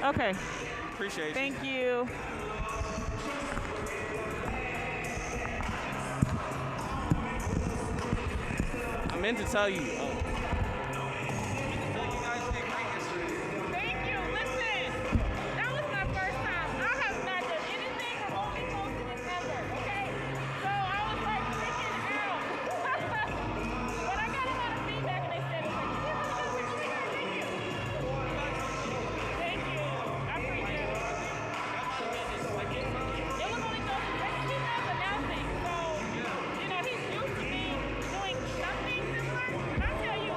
Okay. Appreciate you. Thank you. I meant to tell you. Thank you. Listen, that was my first time. I have not done anything remotely close to this ever, okay? So I was like freaking out. But I got a lot of feedback and they said, it's like, you did really good. Thank you. Thank you. I appreciate it. It was only those he does announcing. So, you know, he's used to me doing something similar. But I tell you,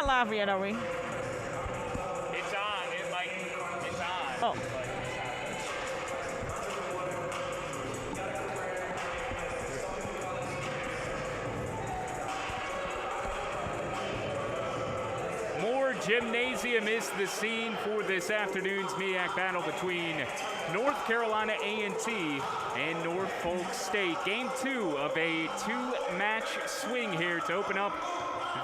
not live yet, are we? It's on. It's on. Oh. More gymnasium is the scene for this afternoon's MEAC battle between North Carolina A&T and Norfolk State. Game 2 of a 2-match swing here to open up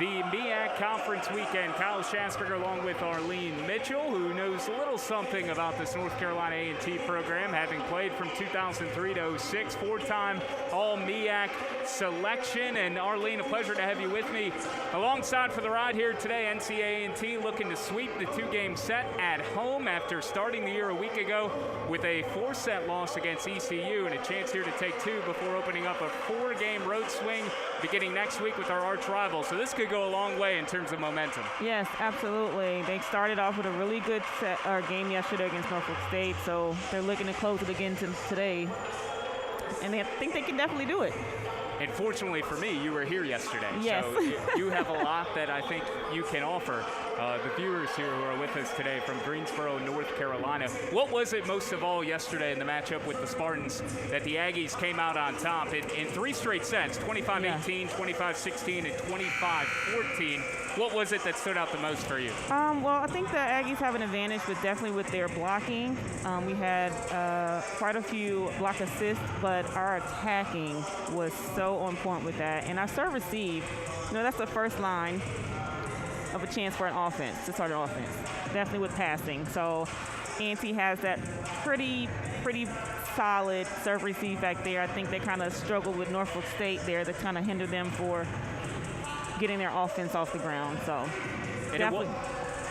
the MEAC Conference weekend. Kyle Schasberger along with Arlene Mitchell, who knows a little something about this North Carolina A&T program, having played from 2003 to 06, 4-time All-MEAC selection. And Arlene, a pleasure to have you with me. Alongside for the ride here today, NCAT looking to sweep the 2-game set at home after starting the year a week ago with a 4-set loss against ECU, and a chance here to take 2 before opening up a 4-game road swing beginning next week with our arch rival. So this could go a long way in terms of momentum. Yes, absolutely. They started off with a really good game yesterday against Norfolk State, so they're looking to close it again today. And I think they can definitely do it. And fortunately for me, you were here yesterday. Yes. So you have a lot that I think you can offer the viewers here who are with us today from Greensboro, North Carolina. What was it most of all yesterday in the matchup with the Spartans that the Aggies came out on top in 3 straight sets, 25-18, 25-16, and 25-14? What was it that stood out the most for you? Well, I think the Aggies have an advantage, but definitely with their blocking. We had quite a few block assists, but our attacking was so on point with that. And our serve receive, that's the first line of a chance for an offense, to start an offense, definitely with passing. So A&T has that pretty solid serve receive back there. I think they kind of struggled with Norfolk State there that kind of hindered them for getting their offense off the ground. So definitely.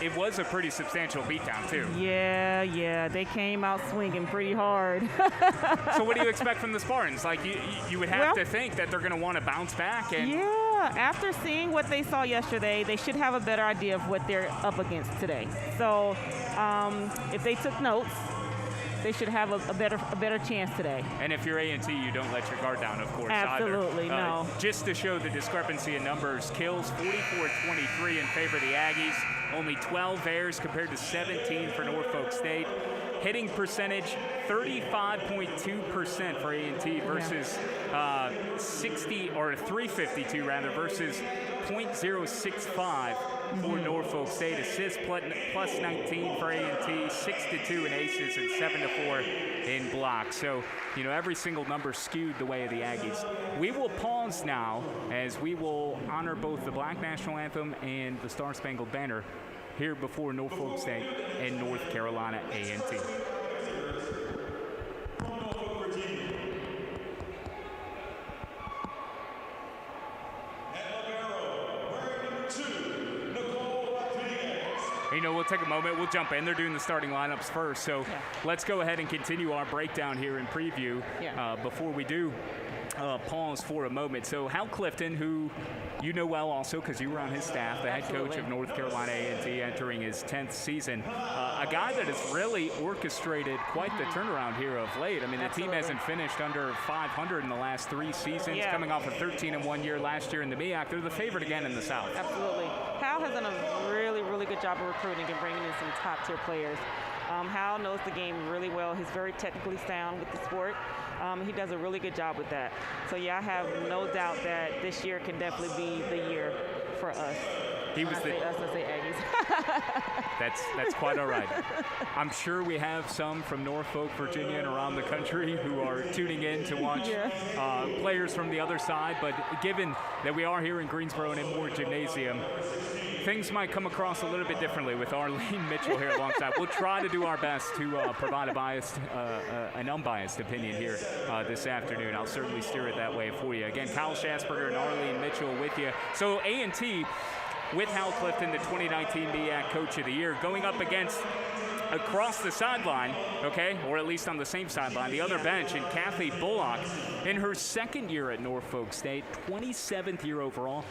It was a pretty substantial beatdown, too. Yeah, they came out swinging pretty hard. So what do you expect from the Spartans? Like, you would have to think that they're going to want to bounce back. And yeah, after seeing what they saw yesterday, they should have a better idea of what they're up against today. So if they took notes, they should have a better chance today. And if you're A&T, you don't let your guard down, of course. Absolutely, no. Just to show the discrepancy in numbers, kills 44-23 in favor of the Aggies. Only 12 errors compared to 17 for Norfolk State. Hitting percentage 35.2% for A&T versus 352 rather versus 0.065 for Norfolk State. Assists plus 19 for A&T, 6-2 in aces and 7-4 in blocks. So, every single number skewed the way of the Aggies. We will pause now as we will honor both the Black National Anthem and the Star Spangled Banner here before Norfolk State and North Carolina A&T. We'll take a moment. We'll jump in. They're doing the starting lineups first. So let's go ahead and continue our breakdown here in preview before we do pause for a moment. So Hal Clifton, who you know well also because you were on his staff, the head coach of North Carolina A&T entering his 10th season, a guy that has really orchestrated quite the turnaround here of late. I mean, the team hasn't finished under 500 in the last 3 seasons, coming off a 13-1 year last year in the MEAC. They're the favorite again in the South. Absolutely. Hal has done a really good job of recruiting and bringing in some top-tier players. Hal knows the game really well. He's very technically sound with the sport. He does a really good job with that. So, I have no doubt that this year can definitely be the year for us. I say Aggies. That's quite all right. I'm sure we have some from Norfolk, Virginia, and around the country who are tuning in to watch players from the other side. But given that we are here in Greensboro and in Moore Gymnasium, things might come across a little bit differently with Arlene Mitchell here alongside. We'll try to do our best to provide an unbiased opinion here this afternoon. I'll certainly steer it that way for you. Again, Kyle Schasberger and Arlene Mitchell with you. So A&T with Hal Clifton, the 2019 MEAC Coach of the Year, going up against across the sideline, or at least on the same sideline, the other bench, and Kathy Bullock in her second year at Norfolk State, 27th year overall,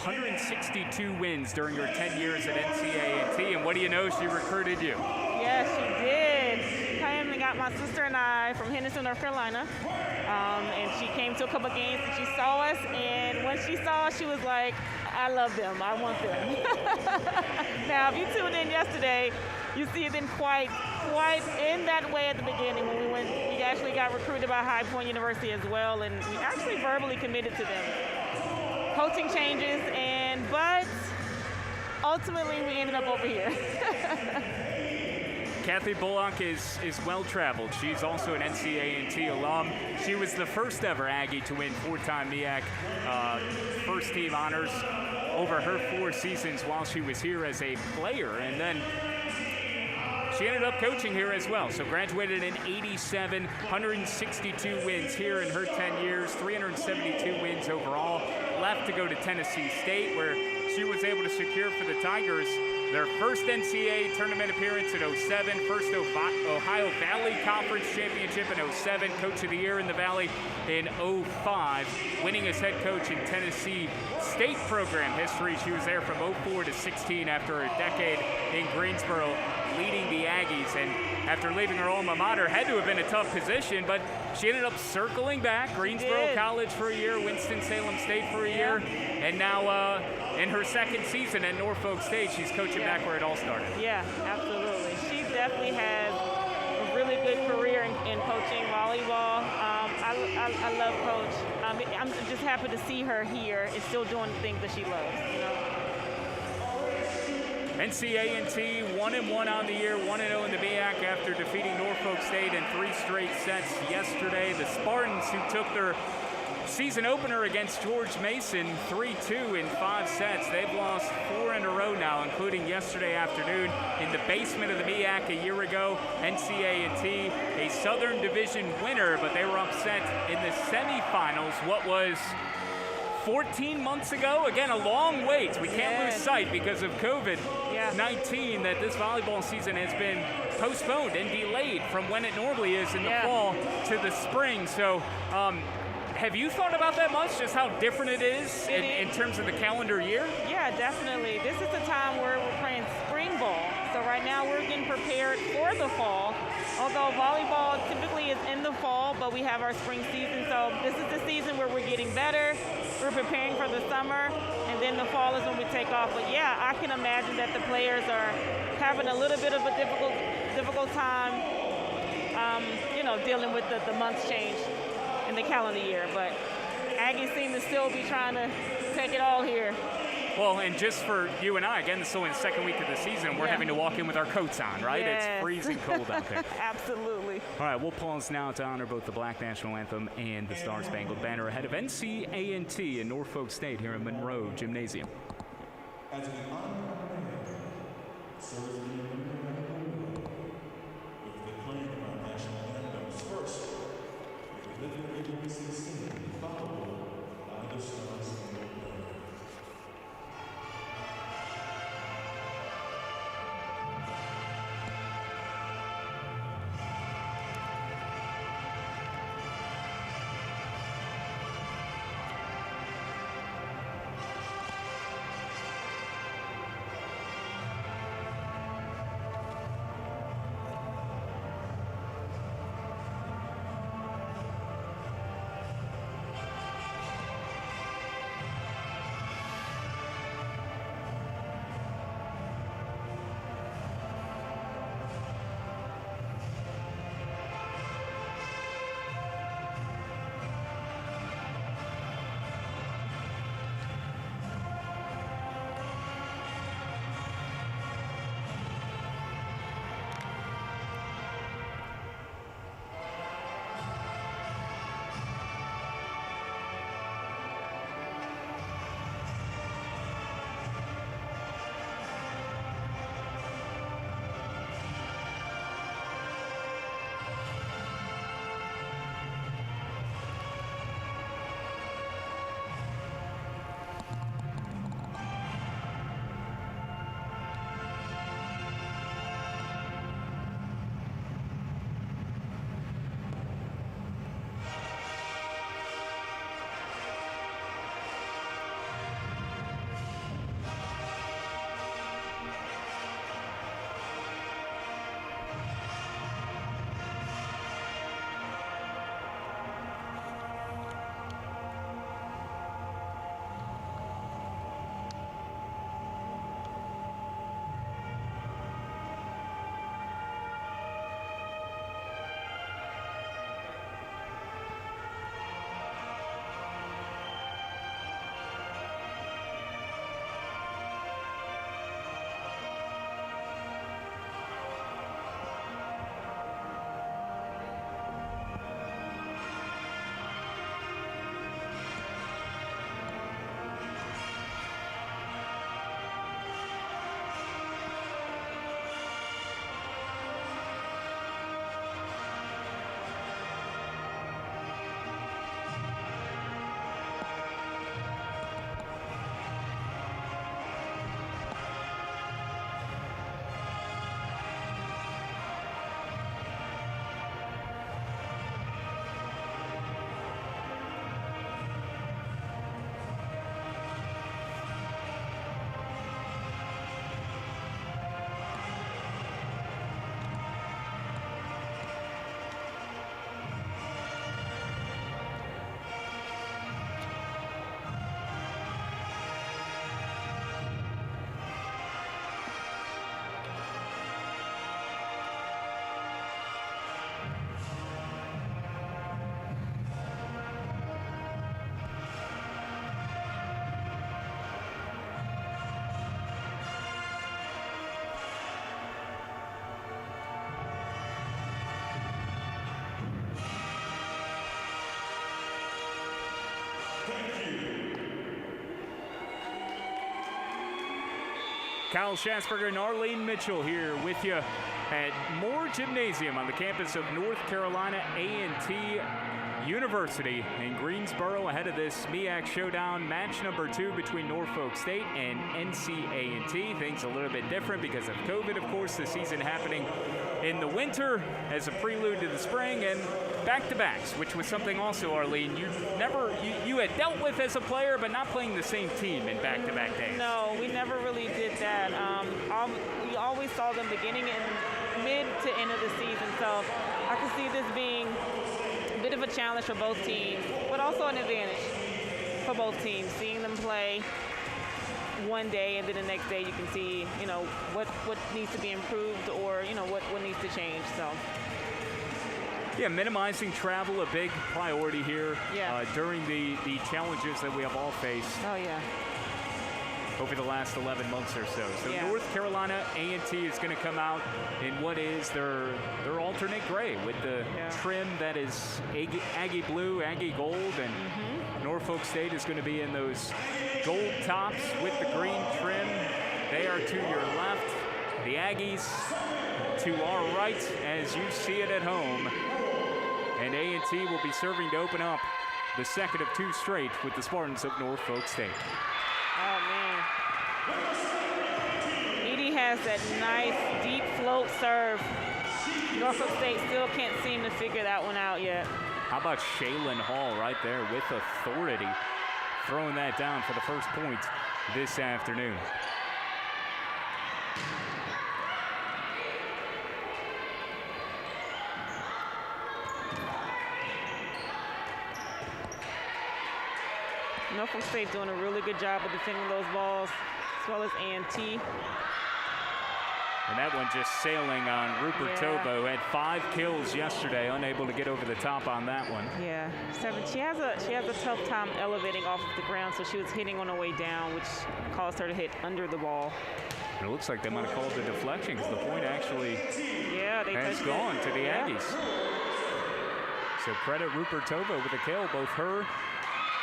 162 wins during her 10 years at NCAT, and what do you know, she recruited you. Yes, she did. Came and got my sister and I from Henderson, North Carolina, and she came to a couple of games and she saw us, and when she saw us, she was like, I love them, I want them. Now, if you tuned in yesterday, you see it didn't quite in that way at the beginning when we actually got recruited by High Point University as well, and we actually verbally committed to them. Coaching changes, but ultimately we ended up over here. Kathy Bullock is well-traveled. She's also an NCAT alum. She was the first ever Aggie to win 4-time MEAC first-team honors over her 4 seasons while she was here as a player. And then she ended up coaching here as well. So graduated in '87, 162 wins here in her 10 years, 372 wins overall. Left to go to Tennessee State, where she was able to secure for the Tigers their first NCAA tournament appearance in '07, first Ohio Valley Conference Championship in '07, Coach of the Year in the Valley in '05, winning as head coach in Tennessee State program history. She was there from '04 to '16 after a decade in Greensboro, leading the Aggies. And after leaving her alma mater, had to have been a tough position, but she ended up circling back, Greensboro College for a year, Winston-Salem State for a year, and now in her second season at Norfolk State, she's coaching back where it all started. Yeah, absolutely. She definitely has a really good career in coaching volleyball. I love Coach. I'm just happy to see her here and still doing the things that she loves, you know. NCAT 1-1 on the year, 1-0 in the MEAC after defeating Norfolk State in 3 straight sets yesterday. The Spartans, who took their season opener against George Mason 3-2 in 5 sets. They've lost 4 in a row now, including yesterday afternoon in the basement of the MEAC a year ago. NCAT, a Southern Division winner, but they were upset in the semifinals. What was 14 months ago? Again, a long wait. We can't lose sight because of COVID-19 that this volleyball season has been postponed and delayed from when it normally is in the fall to the spring. So have you thought about that much, just how different it is in terms of the calendar year? Yeah, definitely. This is the time where we're playing spring ball. So right now we're getting prepared for the fall. Although volleyball typically is in the fall, but we have our spring season. So this is the season where we're getting better. We're preparing for the summer, and then the fall is when we take off. But yeah, I can imagine that the players are having a little bit of a difficult time, dealing with the months change in the calendar year. But Aggies seem to still be trying to take it all here. Well, and just for you and I, again, this is only the second week of the season, we're having to walk in with our coats on, right? Yes. It's freezing cold out there. Absolutely. All right, we'll pause now to honor both the Black National Anthem and the Star Spangled Banner ahead of NCAT in Norfolk State here in Monroe Gymnasium. As we honor our man, so is the with the playing of our national anthems first, with the living agency singing, followed by the Star Spangled Banner. Kyle Schasberger and Arlene Mitchell here with you at Moore Gymnasium on the campus of North Carolina A&T University in Greensboro ahead of this MEAC Showdown match number 2 between Norfolk State and NCAT. Things a little bit different because of COVID, of course, the season happening in the winter as a prelude to the spring, and back-to-backs, which was something also, Arlene, you had dealt with as a player, but not playing the same team in back-to-back days. No, we never really did that. We always saw them beginning and mid to end of the season, so I can see this being a bit of a challenge for both teams, but also an advantage for both teams. Seeing them play one day and then the next day you can see, what needs to be improved or, what needs to change. So. Yeah, minimizing travel, a big priority here during the challenges that we have all faced. Oh, yeah. Over the last 11 months or so. So yeah. North Carolina A&T is going to come out in what is their alternate gray with the trim that is Aggie blue, Aggie gold, and Norfolk State is going to be in those gold tops with the green trim. They are to your left. The Aggies to our right as you see it at home. And A&T will be serving to open up the second of 2 straight with the Spartans of Norfolk State. Oh, man. Edie has that nice deep float serve. Norfolk State still can't seem to figure that one out yet. How about Shaylin Hall right there with authority, throwing that down for the first point this afternoon. Norfolk State doing a really good job of defending those balls, as well as A&T. And that one just sailing on Rupert Tobo, who had 5 kills yesterday, unable to get over the top on that one. Yeah, 7. She has a tough time elevating off of the ground, so she was hitting on her way down, which caused her to hit under the ball. And it looks like they might have called the deflection because the point actually has gone to the Aggies. So credit Rupert Tobo with a kill, both her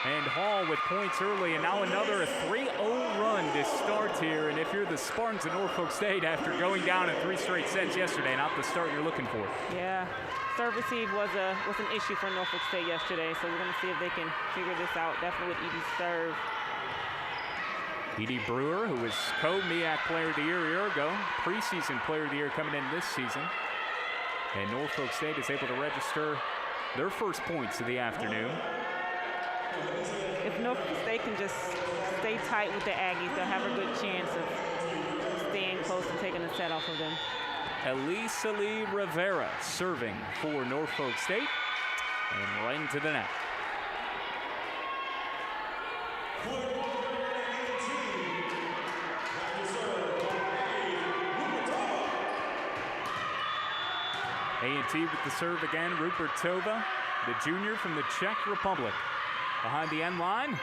and Hall with points early, and now another 3-0 run to start here. And if you're the Spartans of Norfolk State after going down in 3 straight sets yesterday, not the start you're looking for. Yeah, serve receive was an issue for Norfolk State yesterday, so we're going to see if they can figure this out, definitely with Edie's serve. Edie Brewer, who was co-MEAC Player of the Year a year ago, preseason Player of the Year coming in this season. And Norfolk State is able to register their first points of the afternoon. If Norfolk State can just stay tight with the Aggies, they'll have a good chance of staying close and taking a set off of them. Elisa Lee Rivera serving for Norfolk State and right into the net. A&T with the serve again, Rupert Tova, the junior from the Czech Republic. Behind the end line. And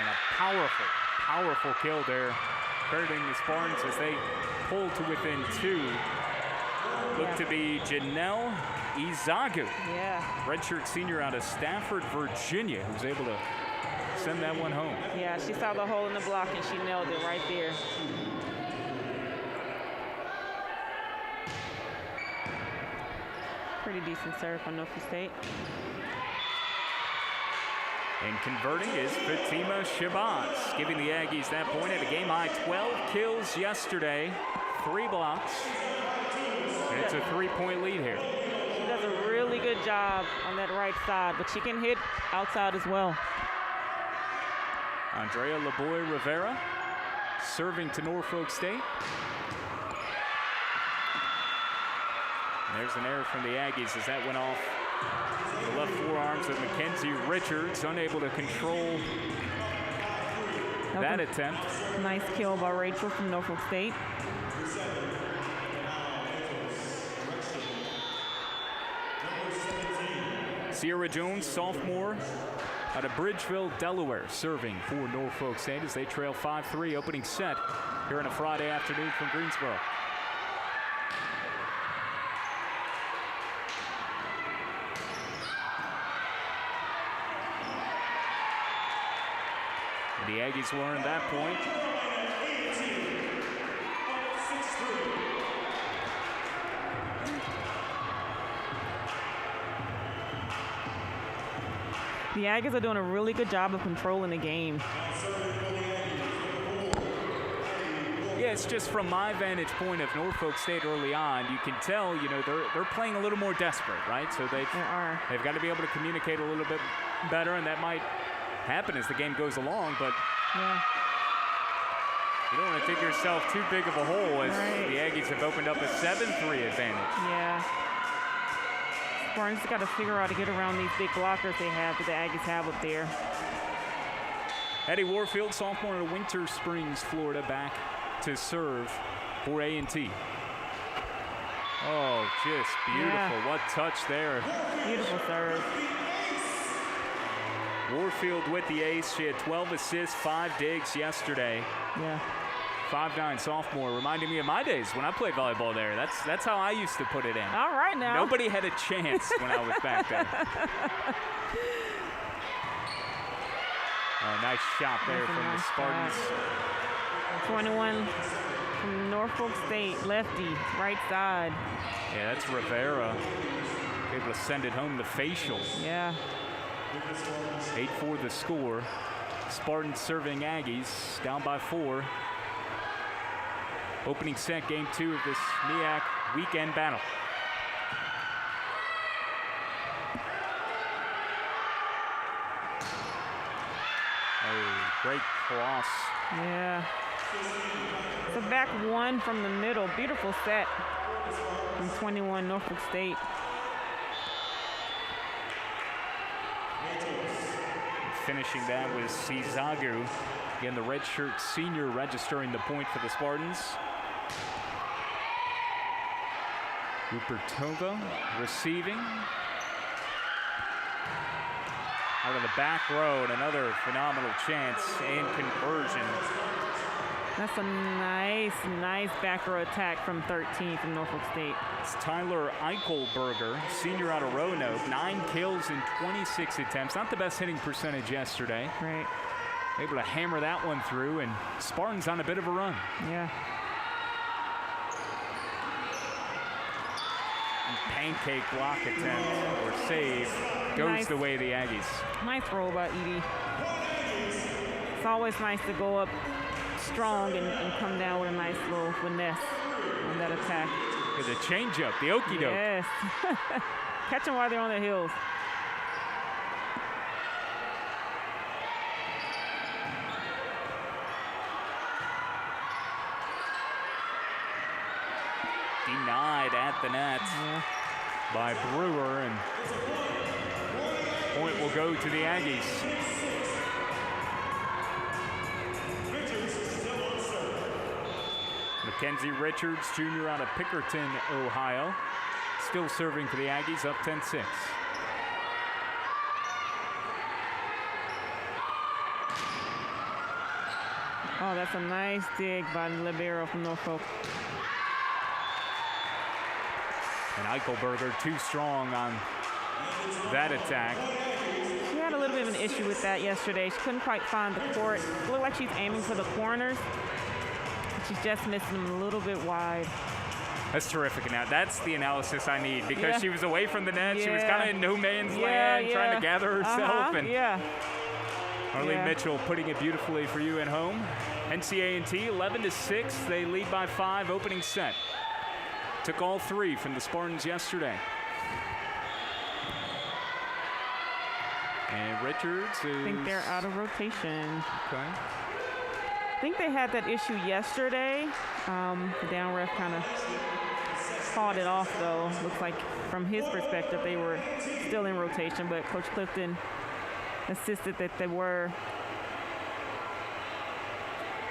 a powerful, powerful kill there, hurting the Spartans as they pull to within 2. Look to be Janelle Izagu, redshirt senior out of Stafford, Virginia, who's able to send that one home. Yeah, she saw the hole in the block and she nailed it right there. Pretty decent serve on Norfolk State. And converting is Fatima Shabazz, giving the Aggies that point at a game-high 12 kills yesterday, 3 blocks, and it's a 3-point lead here. She does a really good job on that right side, but she can hit outside as well. Andrea LeBoy Rivera serving to Norfolk State. And there's an error from the Aggies as that went off the left forearms of Mackenzie Richards, unable to control that attempt. Nice kill by Rachel from Norfolk State. Sierra Jones, sophomore out of Bridgeville, Delaware, serving for Norfolk State as they trail 5-3 opening set here on a Friday afternoon from Greensboro. The Aggies will earn that point. The Aggies are doing a really good job of controlling the game. Yeah, it's just from my vantage point of Norfolk State early on, you can tell, you know, they're playing a little more desperate, right? So they've got to be able to communicate a little bit better, and that might happen as the game goes along, but yeah. You don't want to dig yourself too big of a hole as the Aggies have opened up a 7-3 advantage. Yeah. Spartans got to figure out how to get around these big blockers they have that the Aggies have up there. Eddie Warfield, sophomore out of Winter Springs, Florida, back to serve for A&T. Oh, just beautiful. Yeah. What touch there. Beautiful serve. Warfield with the ace. She had 12 assists, 5 digs yesterday. Yeah. 5'9" sophomore, reminding me of my days when I played volleyball there. That's how I used to put it in. All right now. Nobody had a chance when I was back there. Oh, nice shot there from the Spartans. 21 from Norfolk State, lefty, right side. Yeah, that's Rivera. Able to send it home the facial. Yeah. 8-4 the score. Spartans serving Aggies down by 4. Opening set, game 2 of this MEAC weekend battle. Oh, great cross. Yeah. So back 1 from the middle. Beautiful set from 21 Norfolk State. Finishing that was Cizagu. Again, the redshirt senior registering the point for the Spartans. Rupertova receiving. Out of the back row, and another phenomenal chance and conversion. That's a nice back row attack from 13 from Norfolk State. It's Tyler Eichelberger, senior out of Roanoke, 9 kills in 26 attempts. Not the best hitting percentage yesterday. Right. Able to hammer that one through, and Spartans on a bit of a run. Yeah. Pancake block attempt or save goes the way of the Aggies. Nice roll by Edie. It's always nice to go up strong and come down with a nice little finesse on that attack. Yeah, the changeup, the okie doke. Yes. Catch them while they're on the hills. Denied at the net by Brewer, and point will go to the Aggies. Mackenzie Richards, junior out of Pickerton, Ohio, still serving for the Aggies, up 10-6. Oh, that's a nice dig by the libero from Norfolk. And Eichelberger too strong on that attack. She had a little bit of an issue with that yesterday. She couldn't quite find the court. It looked like she's aiming for the corners. She's just missing them a little bit wide. That's terrific. Now that's the analysis I need, because she was away from the net. She was kind of in no man's land, trying to gather herself. And Arlene Mitchell putting it beautifully for you at home. NCAT 11-6. They lead by 5 opening set. Took all 3 from the Spartans yesterday. And Richards is... I think they're out of rotation. Okay. I think they had that issue yesterday. The down ref kind of called it off, though. Looks like from his perspective, they were still in rotation, but Coach Clifton insisted that they were.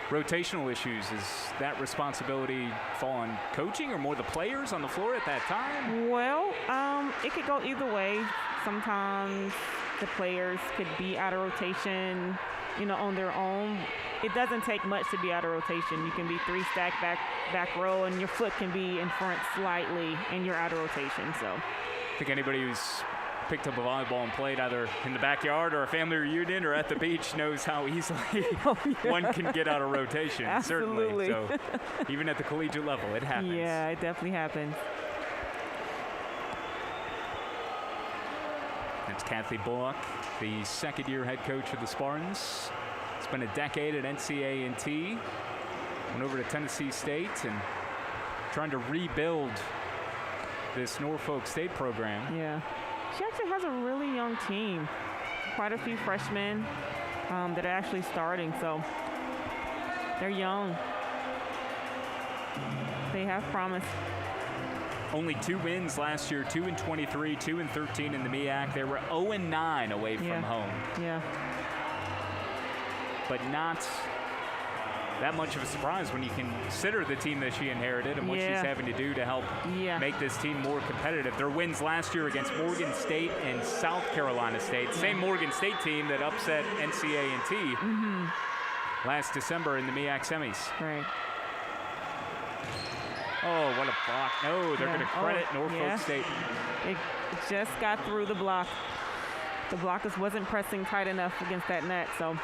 Rotational issues, is that responsibility fall on coaching or more the players on the floor at that time? Well, it could go either way. Sometimes the players could be out of rotation, on their own. It doesn't take much to be out of rotation. You can be 3 stack back row, and your foot can be in front slightly, and you're out of rotation. So, I think anybody who's picked up a volleyball and played either in the backyard or a family reunion or at the beach knows how easily one can get out of rotation. Absolutely. Certainly. So even at the collegiate level, it happens. Yeah, it definitely happens. And It's Kathy Bullock, the second-year head coach of the Spartans. Spent a decade at NCAT, went over to Tennessee State, and trying to rebuild this Norfolk State program. Yeah. She actually has a really young team. Quite a few freshmen that are actually starting, so they're young. They have promise. Only 2 wins last year, 2-23, 2-13 in the MEAC. They were 0-9 away from home. Yeah. But not that much of a surprise when you consider the team that she inherited and what she's having to do to help make this team more competitive. Their wins last year against Morgan State and South Carolina State, same Morgan State team that upset NCAT last December in the MEAC semis. Right. Oh, what a block. No, they're going to credit Norfolk State. It just got through the block. The blockers wasn't pressing tight enough against that net, so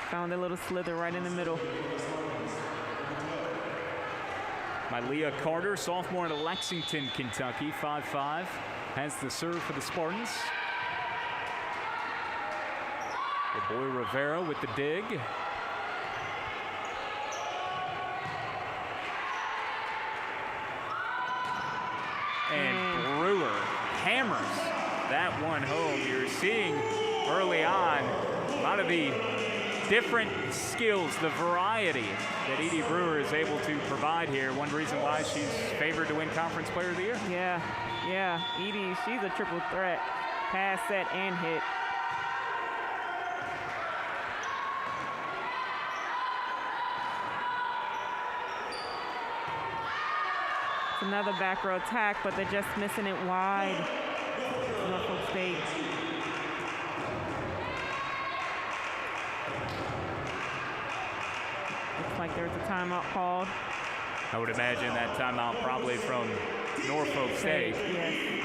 found a little slither right in the middle. Leah Carter, sophomore out of Lexington, Kentucky, 5'5", has the serve for the Spartans. The boy Rivera with the dig. And Brewer hammers that one home. You're seeing early on a lot of the different skills, the variety that Edie Brewer is able to provide here. One reason why she's favored to win Conference Player of the Year. Yeah, Edie, she's a triple threat, pass, set, and hit. It's another back row attack, but they're just missing it wide. Norfolk State. Looks like there's a timeout called. I would imagine that timeout probably from Norfolk State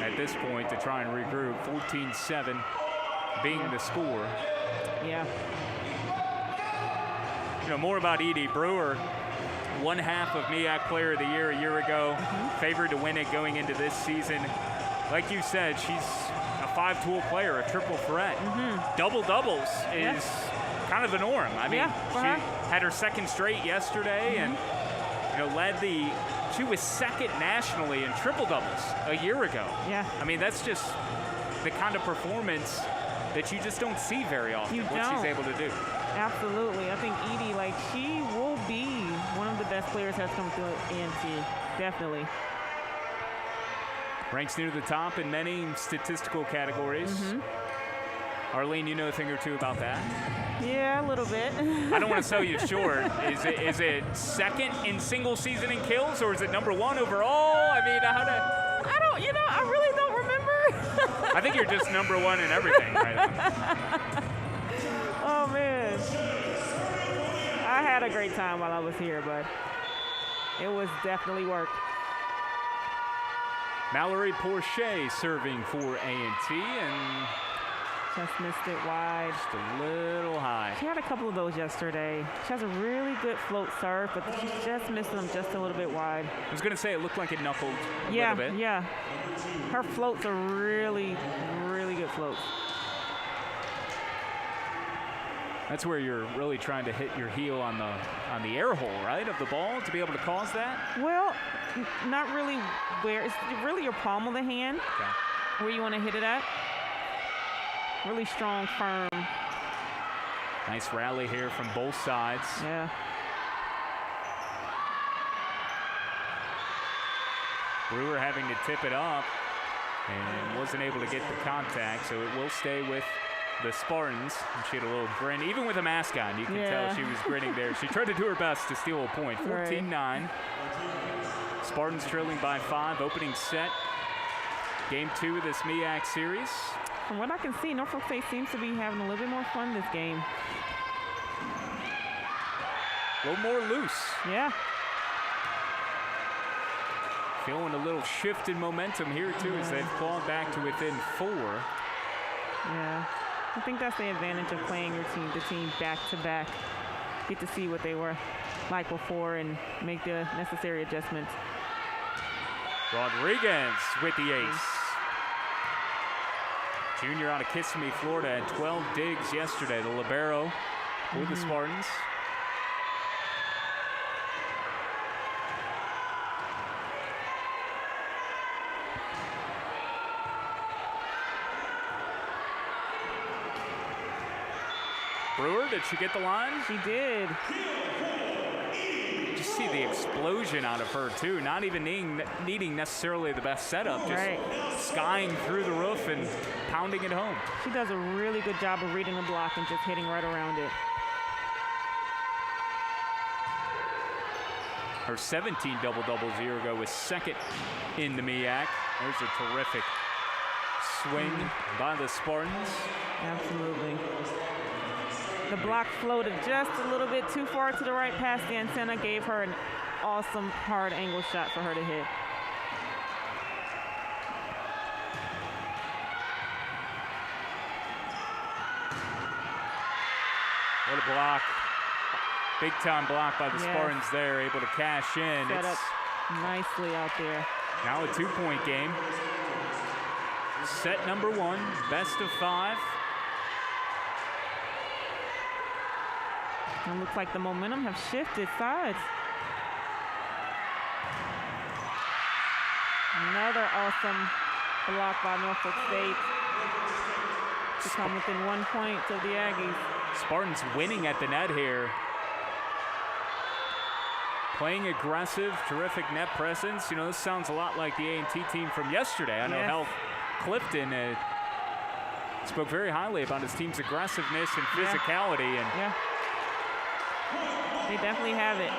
at this point to try and regroup. 14-7 being the score. Yeah. You know, more about Edie Brewer. One half of MEAC Player of the Year a year ago, favored to win it going into this season. Like you said, she's a 5-tool player, a triple threat. Double doubles is kind of the norm. I mean, she had her second straight yesterday, and led she was second nationally in triple doubles a year ago. Yeah. I mean, that's just the kind of performance that you just don't see very often. What she's able to do. Absolutely. I think Edie, she will be one of the best players that's come through ANC. Definitely. Ranks near the top in many statistical categories. Arlene, you know a thing or two about that? Yeah, a little bit. I don't want to sell you short. Is it second in single season in kills, or is it number 1 overall? I mean, I really don't remember. I think you're just number 1 in everything right now. Oh, man. I had a great time while I was here, but it was definitely work. Mallory Porcher serving for A&T, and just missed it wide. Just a little high. She had a couple of those yesterday. She has a really good float serve, but she's just missing them just a little bit wide. I was going to say it looked like it knuckled a little bit. Yeah. Her floats are really, really good floats. That's where you're really trying to hit your heel on the air hole, right, of the ball to be able to cause that? Well, not really where. It's really your palm of the hand where you want to hit it at. Really strong, firm. Nice rally here from both sides. Yeah. Brewer having to tip it up and wasn't able to get the contact, so it will stay with the Spartans. And she had a little grin. Even with a mask on, you can tell she was grinning there. She tried to do her best to steal a point. 14-9. Spartans trailing by 5, opening set. Game 2 of this MEAC series. From what I can see, Norfolk State seems to be having a little bit more fun this game. A little more loose. Yeah. Feeling a little shift in momentum here, too, as they've clawed back to within 4. Yeah. I think that's the advantage of playing the team back-to-back. Get to see what they were like before and make the necessary adjustments. Rodriguez with the ace. Junior out of Kissimmee, Florida, had 12 digs yesterday. The libero for the Spartans. Brewer, did she get the line? She did. Just see the explosion out of her, too. Not even needing necessarily the best setup. Just skying through the roof and pounding it home. She does a really good job of reading the block and just hitting right around it. Her 17 double-doubles a year ago was second in the MEAC. There's a terrific swing by the Spartans. Absolutely. The block floated just a little bit too far to the right past the antenna, gave her an awesome hard angle shot for her to hit. What a block. Big time block by the Spartans there, able to cash in. Set up nicely out there. Now a 2-point game. Set number 1, best of 5. It looks like the momentum has shifted sides. Another awesome block by Norfolk State to come within 1 point of the Aggies. Spartans winning at the net here. Playing aggressive, terrific net presence. You know, this sounds a lot like the A&T team from yesterday. I know Hal Clifton spoke very highly about his team's aggressiveness and physicality. And they definitely have it.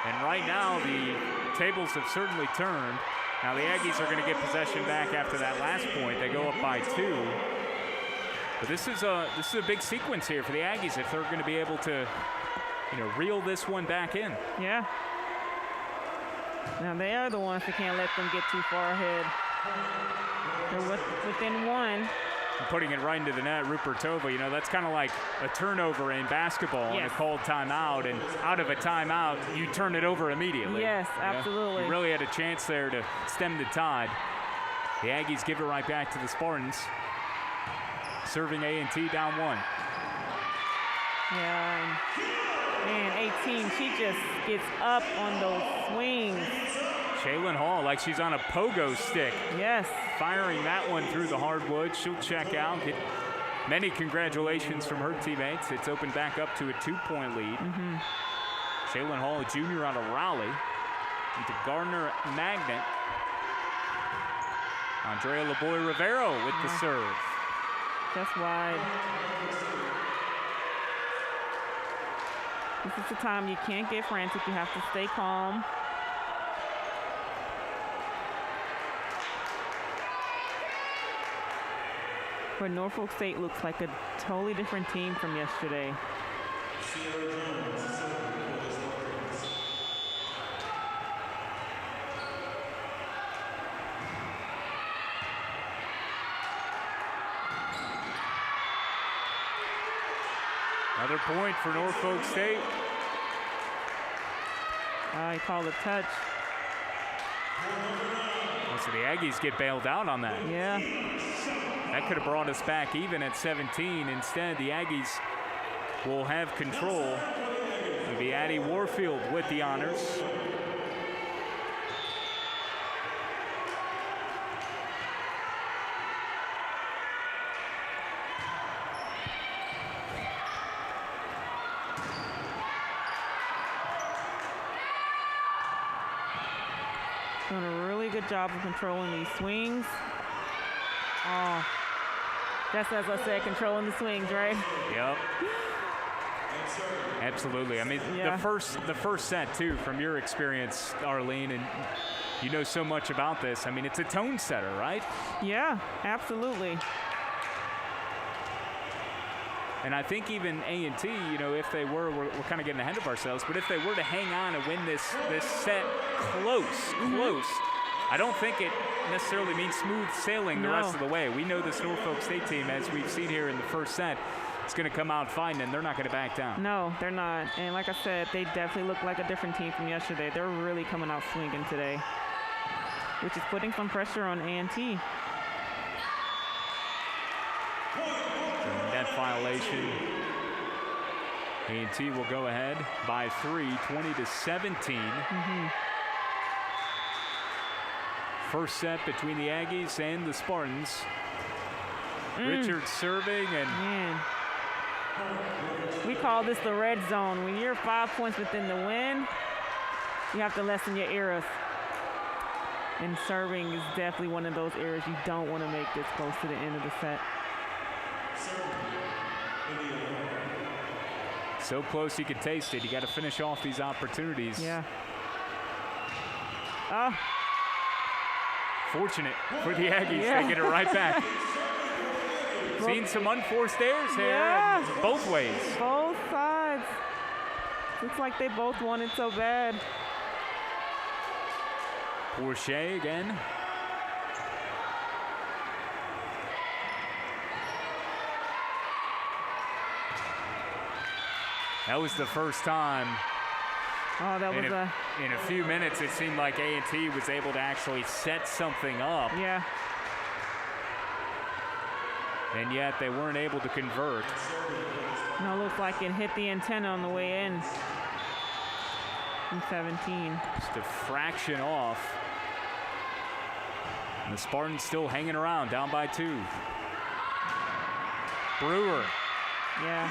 And right now, the tables have certainly turned. Now the Aggies are going to get possession back after that last point. They go up by 2. But this is a big sequence here for the Aggies if they're going to be able to, you know, reel this one back in. Yeah. Now they are the ones that can't let them get too far ahead. They're within 1. And putting it right into the net, Rupertova, you know, that's kind of like a turnover in basketball and a called timeout. And out of a timeout, you turn it over immediately. Yes, absolutely. You really had a chance there to stem the tide. The Aggies give it right back to the Spartans. Serving A&T down 1. Yeah, and 18, she just gets up on those swings. Shaylin Hall, like she's on a pogo stick. Yes. Firing that one through the hardwood. She'll check out. Get many congratulations from her teammates. It's opened back up to a 2-point lead. Shaylin Hall, a junior out of Raleigh. Into Gardner Magnet. Andrea LeBoy Rivero with the serve. Just wide. This is the time you can't get frantic. You have to stay calm. But Norfolk State looks like a totally different team from yesterday. Another point for Norfolk State. He called a touch. So the Aggies get bailed out on that. Yeah. That could have brought us back even at 17. Instead, the Aggies will have control. It'll be Addie Warfield with the honors. Doing a really good job of controlling these swings. Oh, just as I said, controlling the swings, right? Yep. Absolutely. I mean, the first set too, from your experience, Arlene, and you know so much about this. I mean, it's a tone setter, right? Yeah, absolutely. And I think even A&T, you know, if they we're kind of getting ahead of ourselves, but if they were to hang on and win this set close, I don't think it necessarily means smooth sailing the rest of the way. We know this Norfolk State team, as we've seen here in the first set, is going to come out fighting, and they're not going to back down. No, they're not. And like I said, they definitely look like a different team from yesterday. They're really coming out swinging today, which is putting some pressure on A&T. Net violation. A&T will go ahead by 3, 20-17. First set between the Aggies and the Spartans. Richards serving and Man. We call this the red zone. When you're 5 points within the win, you have to lessen your errors. And serving is definitely one of those errors you don't want to make this close to the end of the set. so close you can taste it. You got to finish off these opportunities. Yeah. Oh. Fortunate for the Aggies, they get it right back. Seen some unforced errors here, both ways. Both sides. Looks like they both want it so bad. Bourget again. That was the first time. Oh, that was in a few minutes, it seemed like A&T was able to actually set something up. Yeah. And yet they weren't able to convert. No, looks like it hit the antenna on the way in. In 17. Just a fraction off. And the Spartans still hanging around, down by 2. Brewer. Yeah,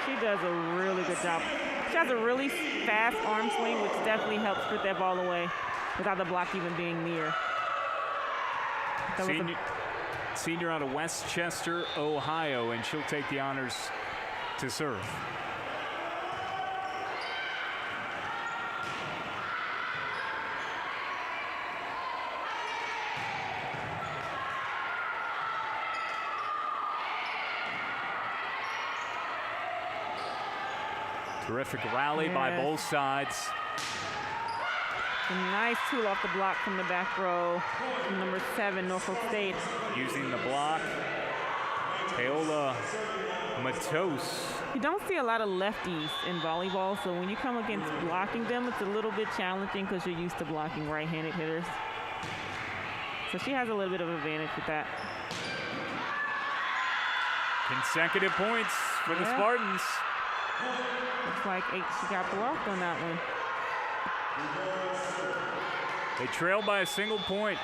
she does a really good job. She has a really fast arm swing, which definitely helps put that ball away without the block even being near. Senior out of Westchester, Ohio, and she'll take the honors to serve. Terrific rally by both sides. A nice tool off the block from the back row from number 7, Norfolk State. Using the block, Paola Matos. You don't see a lot of lefties in volleyball, so when you come against blocking them, it's a little bit challenging because you're used to blocking right-handed hitters. So she has a little bit of advantage with that. Consecutive points for the Spartans. Looks like she got blocked on that one. They trail by a single point.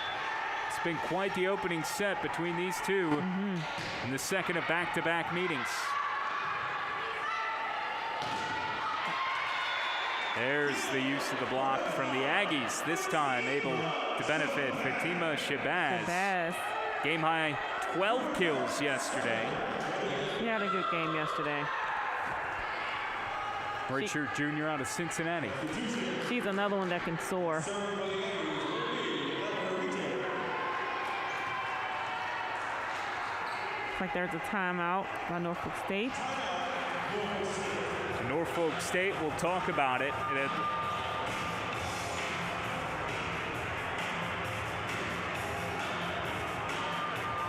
It's been quite the opening set between these two in the second of back-to-back meetings. There's the use of the block from the Aggies, this time able to benefit Fatima Shabazz. Game high 12 kills yesterday. She had a good game yesterday. Richard Jr. out of Cincinnati. She's another one that can soar. Looks like there's a timeout by Norfolk State. Norfolk State will talk about it.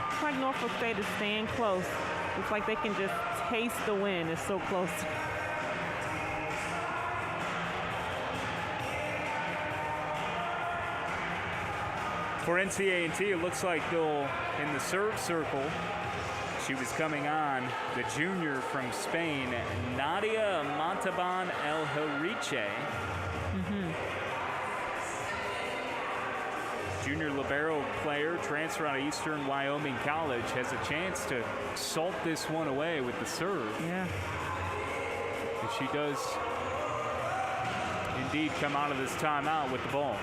Looks like Norfolk State is staying close. Looks like they can just taste the win. It's so close. For NCAT, it looks like they'll, in the serve circle, she was coming on, the junior from Spain, Nadia Montalban El Heriche. Junior libero player, transfer out of Eastern Wyoming College, has a chance to salt this one away with the serve. Yeah. And she does indeed come out of this timeout with the ball.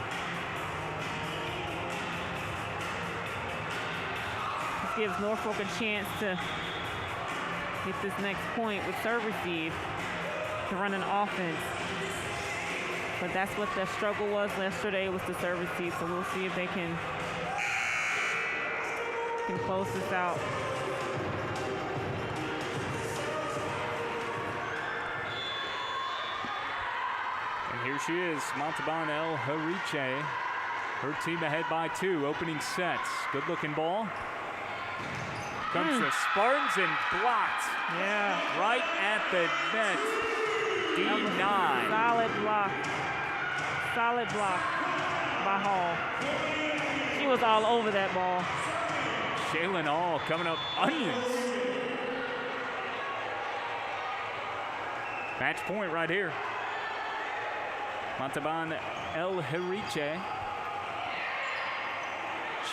Gives Norfolk a chance to get this next point with serve receive to run an offense. But that's what the struggle was yesterday, was the serve receive. So we'll see if they can close this out. And here she is, Montalban El Heriche. Her team ahead by 2, opening sets. Good looking ball. Comes the Spartans and blocked. Yeah. Right at the net. D9. Solid block. Solid block by Hall. She was all over that ball. Shaylin Hall coming up onions. Match point right here. Montalban El Heriche.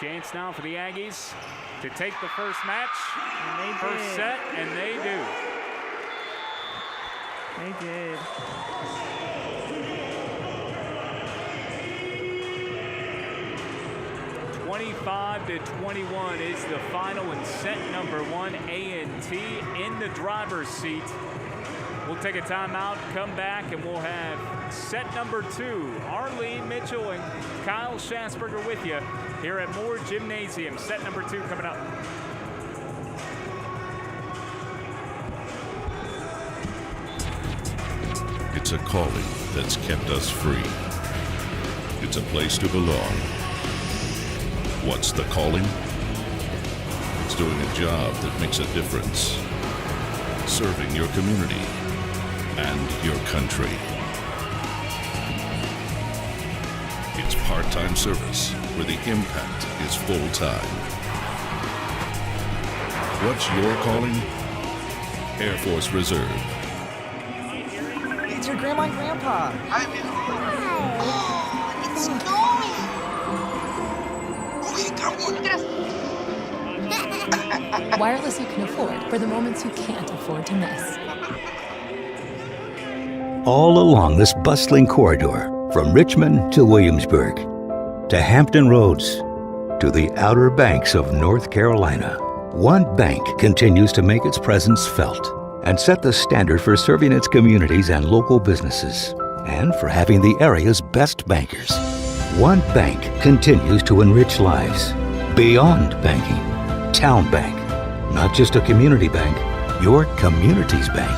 Chance now for the Aggies to take the first match, first set, and they do. They did. 25-21 is the final in set number 1. A&T in the driver's seat. We'll take a timeout, come back, and we'll have set number 2. Arlene Mitchell and Kyle Schasberger with you here at Moore Gymnasium. Set number 2 coming up. It's a calling that's kept us free. It's a place to belong. What's the calling? It's doing a job that makes a difference. Serving your community and your country. It's part-time service where the impact is full-time. What's your calling? Air Force Reserve. It's your grandma and grandpa. Oh, it's snowing. Uy, cabrón. Wireless you can afford for the moments you can't afford to miss. All along this bustling corridor, from Richmond to Williamsburg, to Hampton Roads, to the Outer Banks of North Carolina, one bank continues to make its presence felt and set the standard for serving its communities and local businesses, and for having the area's best bankers. One bank continues to enrich lives. Beyond banking, Town Bank. Not just a community bank, your community's bank.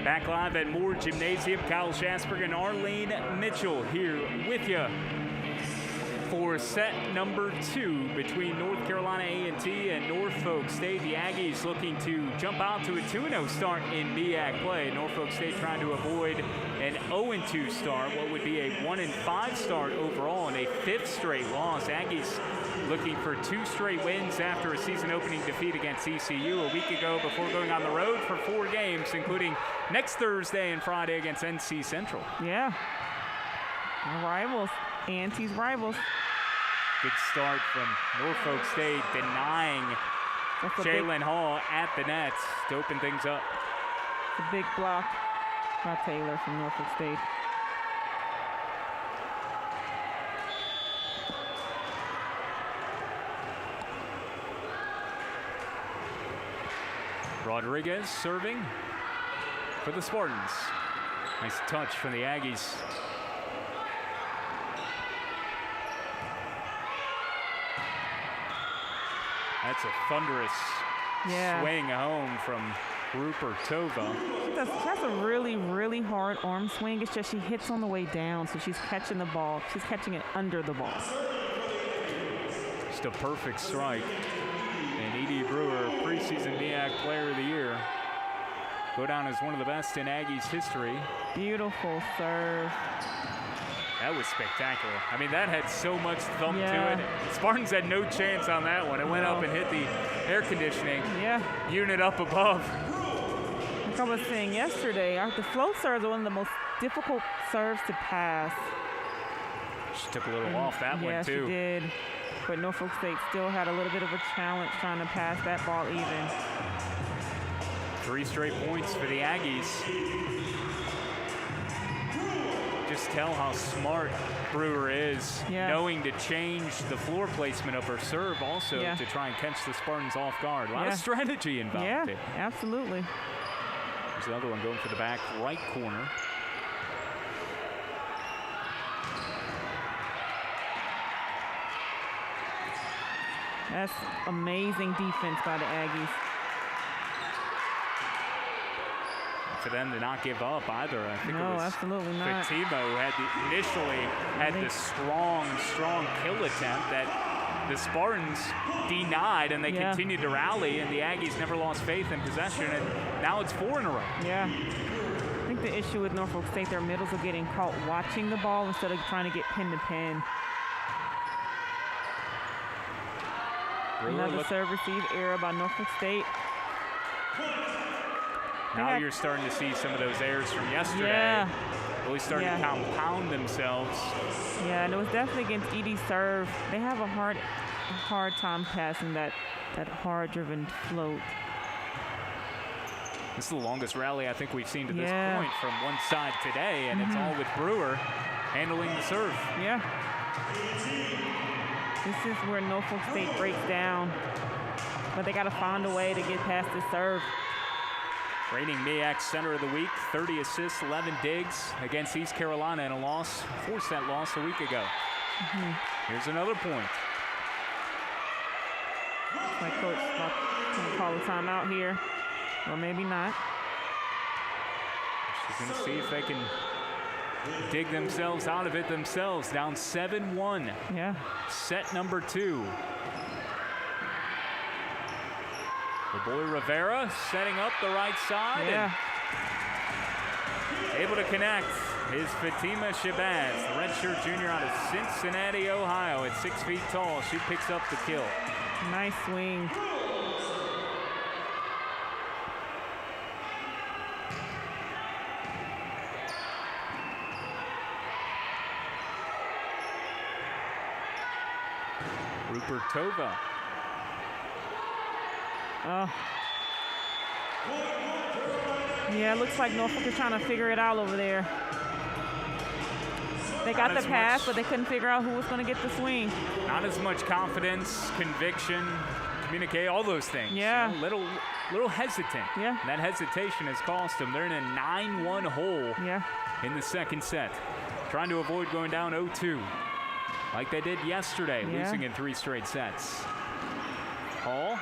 Back live at Moore Gymnasium, Kyle Schasberger and Arlene Mitchell here with you for set number 2 between North Carolina A&T and Norfolk State. The Aggies looking to jump out to a 2-0 start in MEAC play. Norfolk State trying to avoid an 0-2 start, what would be a 1-5 start overall and a 5th straight loss. Aggies looking for 2 straight wins after a season-opening defeat against ECU a week ago before going on the road for 4 games, including next Thursday and Friday against NC Central. Yeah. Our rivals. A&T's rivals. Good start from Norfolk State, denying Jalen Hall at the nets to open things up. It's a big block by Taylor from Norfolk State. Rodriguez serving for the Spartans. Nice touch from the Aggies. That's a thunderous swing home from Rupert Tova. That's a really, really hard arm swing. It's just she hits on the way down, so she's catching the ball. She's catching it under the ball. Just a perfect strike. And Edie Brewer, preseason MEAC Player of the Year, go down as one of the best in Aggies history. Beautiful serve. That was spectacular. I mean, that had so much thump Yeah. to it. Spartans had no chance on that one. It went up and hit the air conditioning unit up above. Like I was saying yesterday, the float serves are one of the most difficult serves to pass. She took a little off that one, Yeah, too. she did. But Norfolk State still had a little bit of a challenge trying to pass that ball even. 3 straight points for the Aggies. Just tell how smart Brewer is, knowing to change the floor placement of her serve also to try and catch the Spartans off guard. A lot of strategy involved. Yeah, absolutely. There's another one going for the back right corner. That's amazing defense by the Aggies. For them to not give up either. I think No, it was absolutely not. Fatima who had initially had the strong kill attempt that the Spartans denied, and they continued to rally, and the Aggies never lost faith in possession, and now it's 4 in a row. Yeah. I think the issue with Norfolk State, their middles are getting caught watching the ball instead of trying to get pin to pin. Another serve receive error by Norfolk State. Now you're starting to see some of those errors from yesterday really starting to compound themselves. Yeah, and it was definitely against Edie's serve. They have a hard time passing that hard-driven float. This is the longest rally I think we've seen to this point from one side today, and it's all with Brewer handling the serve. Yeah. This is where Norfolk State breaks down, but they got to find a way to get past this serve. Reigning MEAC Center of the Week, 30 assists, 11 digs against East Carolina in a loss, forced that loss a week ago. Here's another point. My coach is going to call a timeout here, or maybe not. She's going to see if they can dig themselves out of it themselves, down 7-1. Yeah. Set number 2. The boy Rivera setting up the right side and able to connect is Fatima Shabazz, the redshirt junior out of Cincinnati, Ohio, at 6 feet tall. She picks up the kill. Nice swing. Rupertova. Yeah, it looks like Norfolk is trying to figure it out over there. They got the pass, but they couldn't figure out who was going to get the swing. Not as much confidence, conviction, communicate, all those things. Yeah. You know, little hesitant. Yeah. And that hesitation has cost them. They're in a 9-1 hole in the second set. Trying to avoid going down 0-2 like they did yesterday, losing in 3 straight sets. Hall.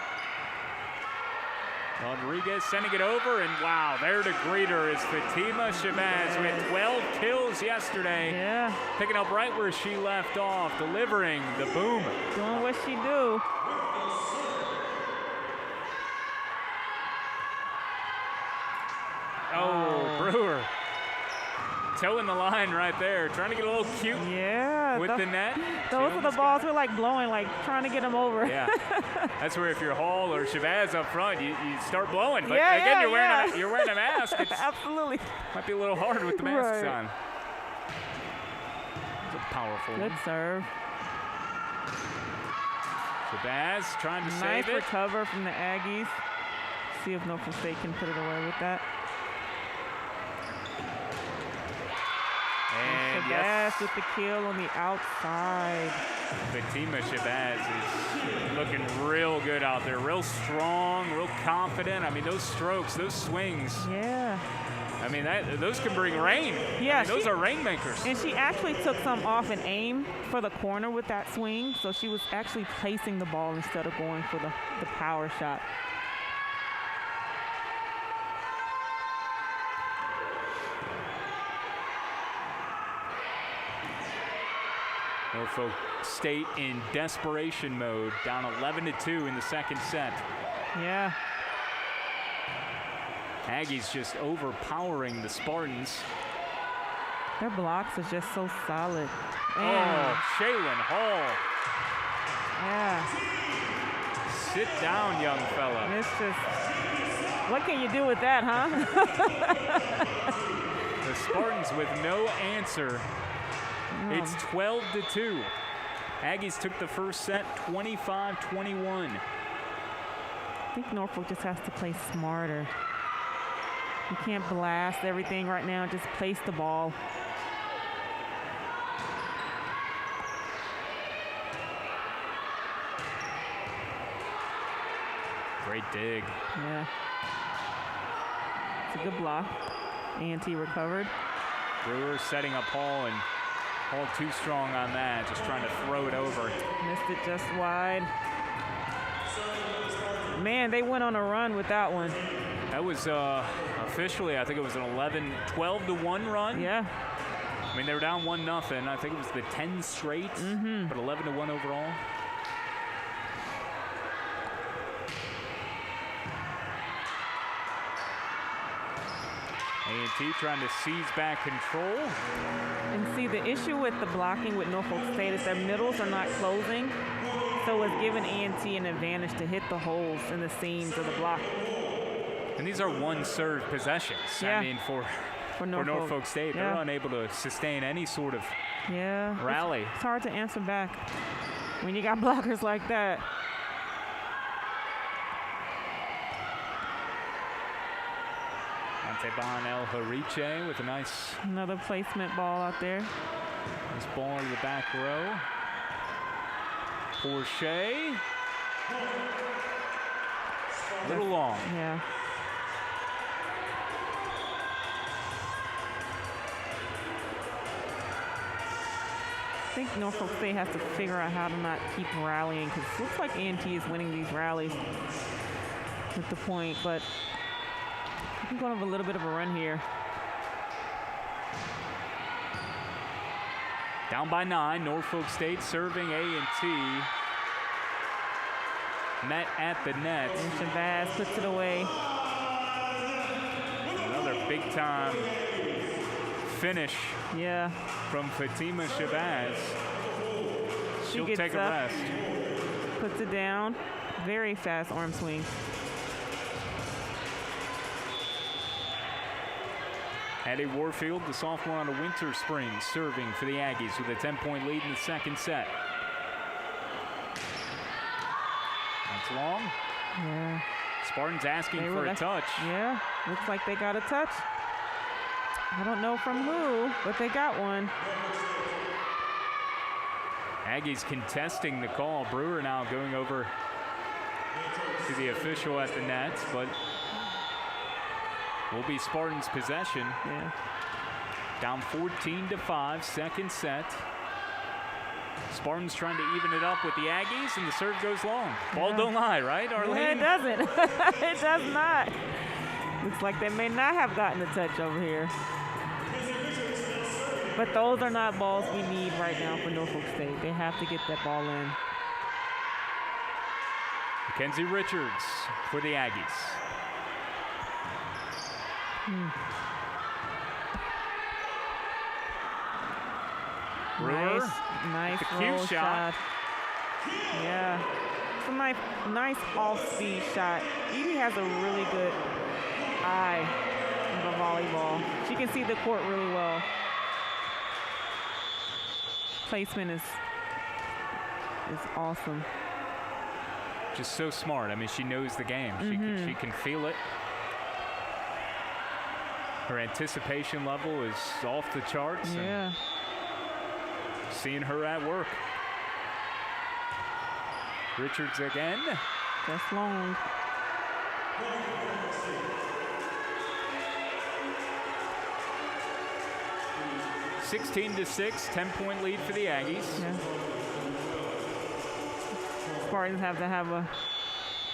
Rodriguez sending it over, and wow, there to greet her is Fatima Shabazz, who had 12 kills yesterday. Yeah. Picking up right where she left off, delivering the boom. Doing what she do. Oh, Brewer. Toeing the line right there, trying to get a little cute with the net. Those are the balls we're like blowing, like trying to get them over. Yeah, that's where if you're Hall or Shabazz up front, you start blowing. But again, you're wearing a mask. It's absolutely. Might be a little hard with the masks on. It's a powerful Good serve. Shabazz trying to nice save it. Nice recover from the Aggies. See if Norfolk State can put it away with that. And Shabazz with the kill on the outside. Fatima Shabazz is looking real good out there. Real strong, real confident. I mean, those strokes, those swings. Yeah. I mean, those can bring rain. Yeah. I mean, those are rainmakers. And she actually took some off and aim for the corner with that swing. So she was actually placing the ball instead of going for the power shot. Norfolk State in desperation mode, down 11-2 in the second set. Yeah. Aggies just overpowering the Spartans. Their blocks are just so solid. Oh, Shaylin Hall. Yeah. Sit down, young fella. It's just, what can you do with that, huh? The Spartans with no answer. It's 12-2. Aggies took the first set 25-21. I think Norfolk just has to play smarter. You can't blast everything right now, just place the ball. Great dig. Yeah. It's a good block. A&T recovered. Brewer setting up Hall, and Hall too strong on that, just trying to throw it over. Missed it just wide. Man, they went on a run with that one. That was officially, I think it was an 12-1 run. Yeah. I mean, they were down 1-0. I think it was the 10 straight, but 11-1 overall. A&T trying to seize back control. And see, the issue with the blocking with Norfolk State is their middles are not closing, so it's giving A&T an advantage to hit the holes in the seams of the block. And these are one serve possessions. Yeah. I mean, for Norfolk State, they're unable to sustain any sort of rally. It's hard to answer back when you got blockers like that. Esteban El Hariche with a nice... Another placement ball out there. Nice ball in the back row. Porsche. A little long. Yeah. I think Norfolk State has to figure out how to not keep rallying, because it looks like A&T is winning these rallies at the point, but I'm going to have a little bit of a run here. Down by 9, Norfolk State serving A&T. Met at the net. And Shabazz puts it away. Another big-time finish from Fatima Shabazz. She'll take a rest. Puts it down. Very fast arm swing. Addie Warfield, the sophomore on a winter spring, serving for the Aggies with a 10-point lead in the second set. That's long. Yeah. Spartans asking for a touch. Yeah, looks like they got a touch. I don't know from who, but they got one. Aggies contesting the call. Brewer now going over to the official at the net, but will be Spartans' possession. Yeah. Down 14-5, second set. Spartans trying to even it up with the Aggies, and the serve goes long. Ball don't lie, right, Arlene? Yeah, it doesn't. It does not. Looks like they may not have gotten a touch over here. But those are not balls we need right now for Norfolk State. They have to get that ball in. Mackenzie Richards for the Aggies. Brewer, nice the roll cue shot. Yeah, it's a nice off-speed shot. Edie has a really good eye for volleyball. She can see the court really well. Placement is awesome. Just so smart. I mean, she knows the game. She can feel it. Her anticipation level is off the charts. Yeah. Seeing her at work. Richards again. Just long. (16-6), 10-point lead for the Aggies. Yeah. Spartans have to have a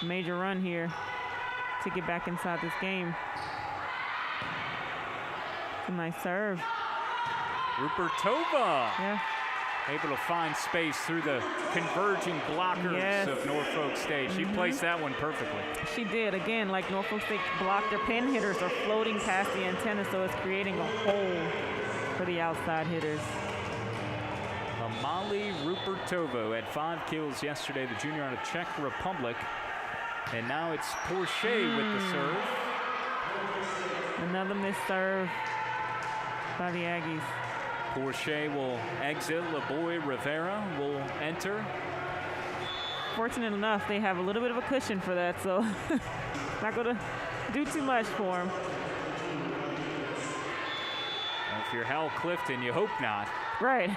major run here to get back inside this game. It's a nice serve. Rupertova. Yeah. Able to find space through the converging blockers of Norfolk State. She placed that one perfectly. She did. Again, like Norfolk State blocked, their pin hitters are floating past the antenna, so it's creating a hole for the outside hitters. Amali Rupertovo had 5 kills yesterday, the junior out of Czech Republic. And now it's Porsche with the serve. Another missed serve by the Aggies. Porsche will exit. LeBoy Rivera will enter. Fortunate enough, they have a little bit of a cushion for that, so not going to do too much for them. Well, if you're Hal Clifton, you hope not. Right.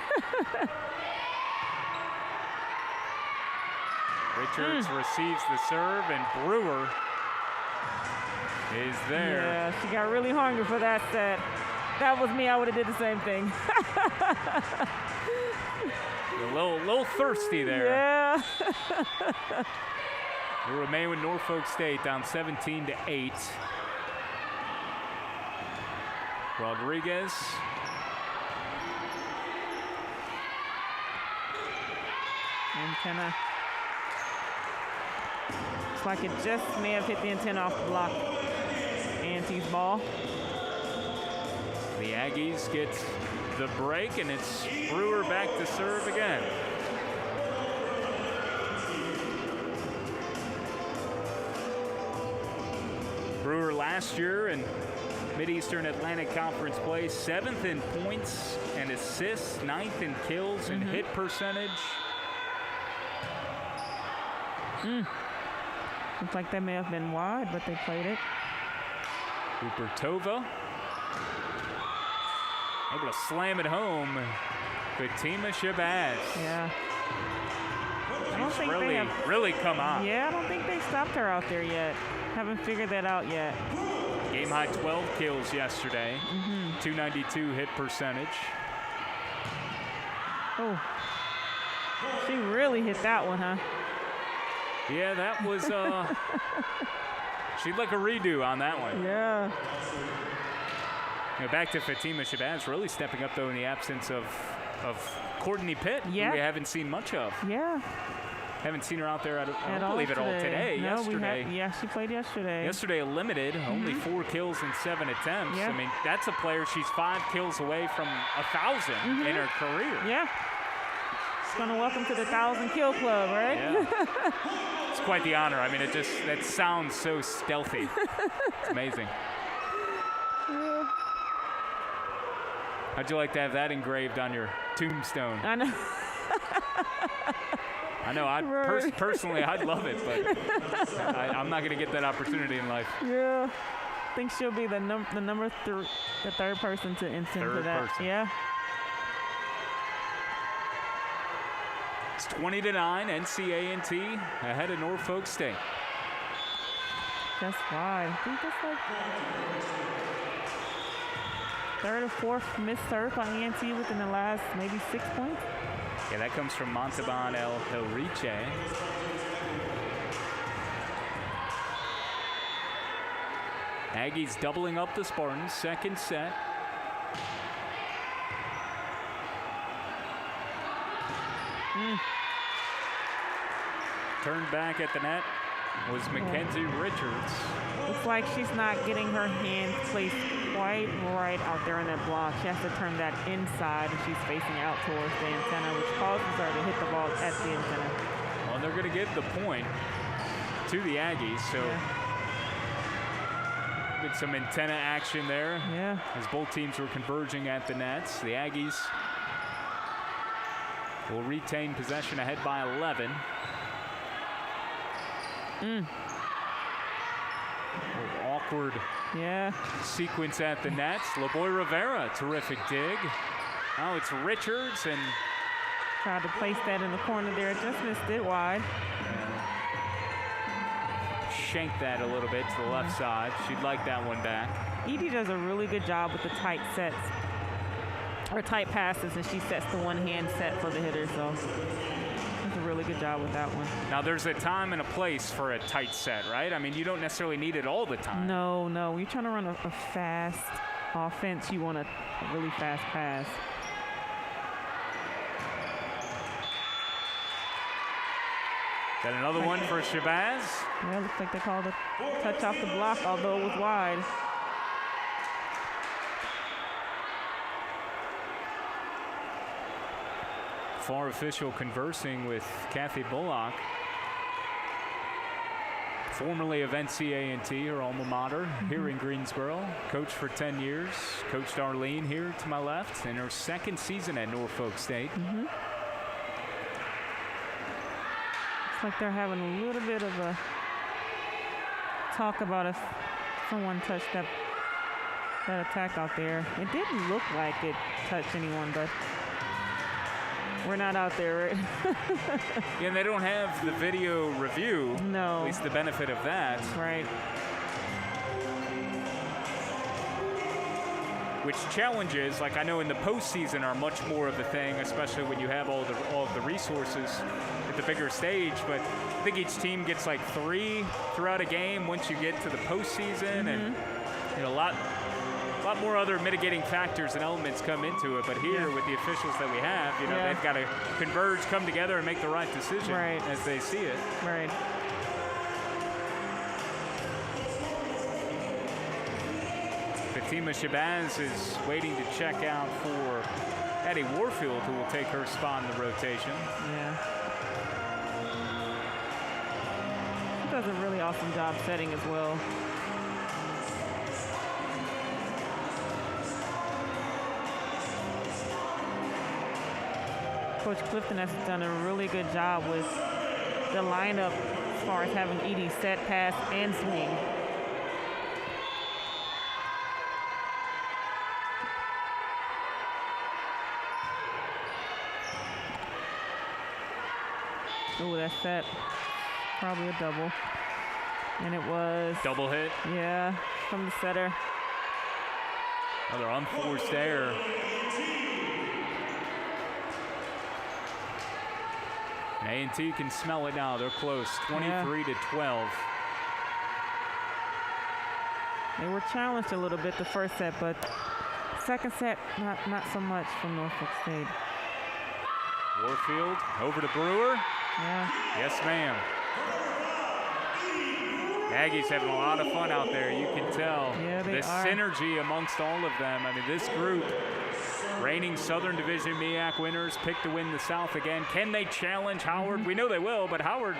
Richards receives the serve, and Brewer is there. Yeah, she got really hungry for that set. That was me, I would have did the same thing. A little thirsty there. Yeah. We remain with Norfolk State down 17-8. Rodriguez. Antenna. Looks like it just may have hit the antenna off the block. Auntie's ball. The Aggies get the break, and it's Brewer back to serve again. Brewer last year in Mid-Eastern Atlantic Conference play, 7th in points and assists, 9th in kills and hit percentage. Looks like that may have been wide, but they played it. Rupertova able to slam it home. Fatima Shabazz. Yeah. I don't think really, they have really come on. Yeah, I don't think they stopped her out there yet. Haven't figured that out yet. Game high 12 kills yesterday. 292 hit percentage. Oh. She really hit that one, huh? Yeah, that was, she'd like a redo on that one. Yeah. You know, back to Fatima Shabazz, really stepping up, though, in the absence of Courtney Pitt, who we haven't seen much of. Yeah. Haven't seen her out there, I don't believe, at all today. No, yesterday. Yeah, she played yesterday. Yesterday, a limited, only 4 kills in 7 attempts. Yeah. I mean, that's a player, she's 5 kills away from 1,000 in her career. Yeah. She's going to welcome to the 1,000 kill club, right? Yeah. It's quite the honor. I mean, that sounds so stealthy. It's amazing. Yeah. How'd you like to have that engraved on your tombstone? I know. I know. Personally, I'd love it, but I'm not going to get that opportunity in life. Yeah. I think she'll be the third person to enter into that. Person. Yeah. It's 20-9, NCAT ahead of Norfolk State. That's wide. I think that's like third or fourth missed serve by ANT within the last maybe 6 points. Yeah, that comes from Montalban El Hilriche. Aggies doubling up the Spartans, second set. Turned back at the net was Mackenzie Richards. Looks like she's not getting her hand placed quite right out there in that block. She has to turn that inside, and she's facing out towards the antenna, which causes her to hit the ball at the antenna. Well, they're going to give the point to the Aggies, so with some antenna action there as both teams were converging at the nets. The Aggies will retain possession ahead by 11. Awkward sequence at the nets. LeBoy Rivera, terrific dig. Now it's Richards, and tried to place that in the corner there. Just missed it wide. Shanked that a little bit to the left side. She'd like that one back. Edie does a really good job with the tight sets, or tight passes, and she sets the one-hand set for the hitter, so does a really good job with that one. Now, there's a time and a place for a tight set, right? I mean, you don't necessarily need it all the time. No. When you're trying to run a fast offense, you want a really fast pass. Got another one for Shabazz. Yeah, looks like they called a touch off the block, although it was wide. FAR official conversing with Kathy Bullock, formerly of NCAT, her alma mater, here in Greensboro. Coached for 10 years. Coached Arlene here to my left in her second season at Norfolk State. Looks like they're having a little bit of a talk about if someone touched that attack out there. It didn't look like it touched anyone, but we're not out there, right? Yeah, and they don't have the video review. No. At least the benefit of that. Right. Which challenges, like I know in the postseason, are much more of a thing, especially when you have all of the resources at the bigger stage. But I think each team gets like 3 throughout a game once you get to the postseason, and you know, a lot more other mitigating factors and elements come into it. But here, with the officials that we have, you know, they've got to converge, come together, and make the right decision as they see it. Right. Fatima Shabazz is waiting to check out for Addie Warfield, who will take her spot in the rotation. Yeah. She does a really awesome job setting as well. Coach Clifton has done a really good job with the lineup as far as having Edie set, pass, and swing. Oh, that's set. Probably a double. And it was. Double hit? Yeah, from the setter. Another unforced error. A&T can smell it now. They're close, 23-12. They were challenged a little bit the first set, but second set, not so much from Norfolk State. Warfield over to Brewer. Yeah. Yes, ma'am. Aggies having a lot of fun out there, you can tell. Yeah, they the are. Synergy amongst all of them. I mean, this group, reigning Southern Division MEAC winners, pick to win the South again. Can they challenge Howard? We know they will, but Howard,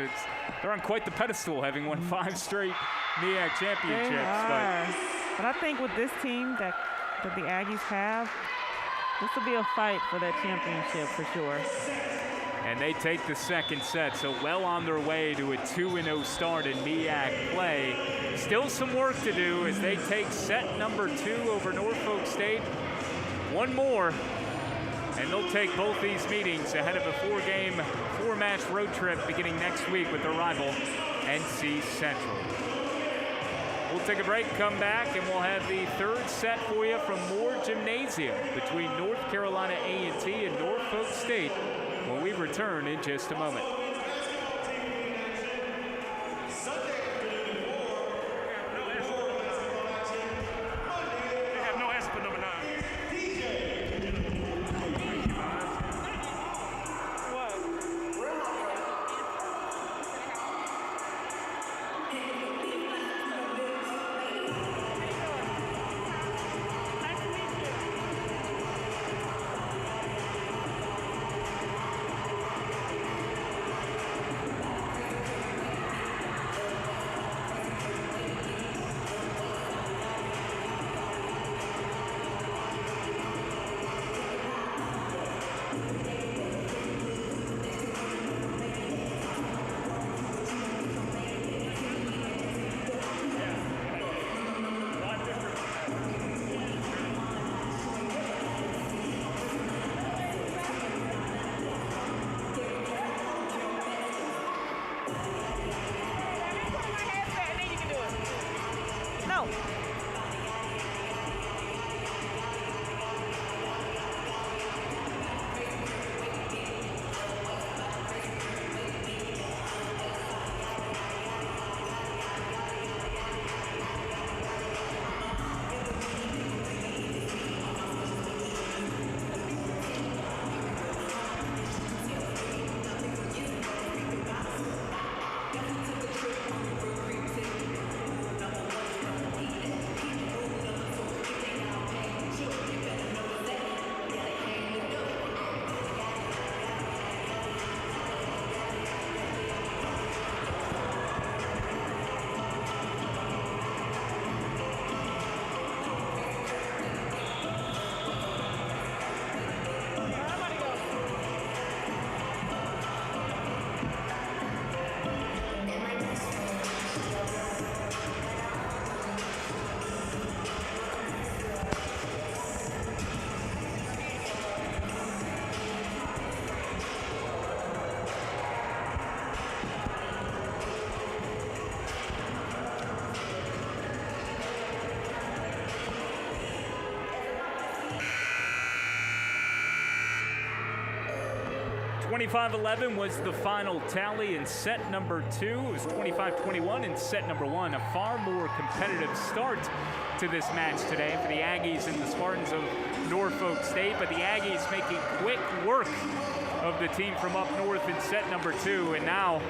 they're on quite the pedestal, having won 5 straight MEAC championships. They are. But I think with this team that the Aggies have, this will be a fight for that championship for sure. And they take the second set, so well on their way to a 2-0 start in MEAC play. Still some work to do as they take set number 2 over Norfolk State. One more, and they'll take both these meetings ahead of a 4-game, 4-match road trip beginning next week with their rival, NC Central. We'll take a break, come back, and we'll have the third set for you from Moore Gymnasium between North Carolina A&T and Norfolk State when we return in just a moment. 25-11 was the final tally in set number 2. It was 25-21 in set number 1. A far more competitive start to this match today for the Aggies and the Spartans of Norfolk State, but the Aggies making quick work of the team from up north in set number 2, and now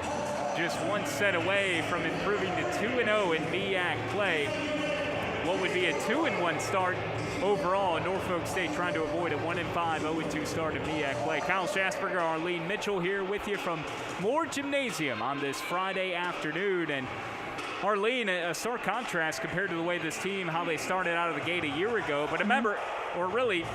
just one set away from improving to 2-0 in MEAC play. What would be a 2-1 start overall, Norfolk State trying to avoid a 1-5, 0-2 start in MEAC play. Kyle Schasberger, Arlene Mitchell here with you from Moore Gymnasium on this Friday afternoon. And Arlene, a stark contrast compared to the way this team, how they started out of the gate a year ago. But remember, or really,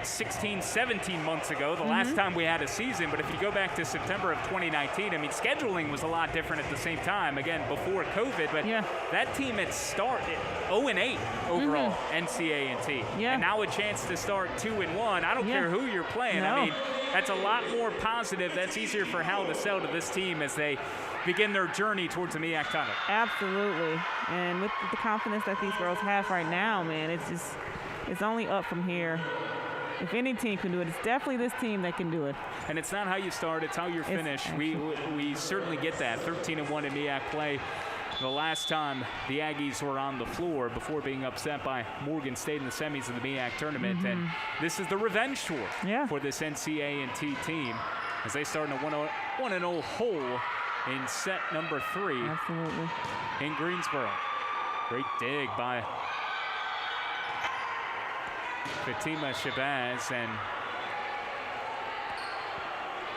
16, 17 months ago, the last time we had a season. But if you go back to September of 2019, I mean, scheduling was a lot different at the same time, again, before COVID. But that team had started 0-8 overall, NCAT. And now a chance to start 2-1. I don't care who you're playing. I mean, that's a lot more positive. That's easier for Hal to sell to this team as they begin their journey towards the MEAC title. Absolutely. And with the confidence that these girls have right now, man, it's only up from here. If any team can do it, it's definitely this team that can do it. And it's not how you start, it's how you finish. We certainly get that. 13-1 in MEAC play. The last time the Aggies were on the floor before being upset by Morgan State in the semis of the MEAC tournament. And this is the revenge tour for this NCAT team as they start in a 1-0 hole in set number 3 in Greensboro. Great dig by Fatima Shabazz, and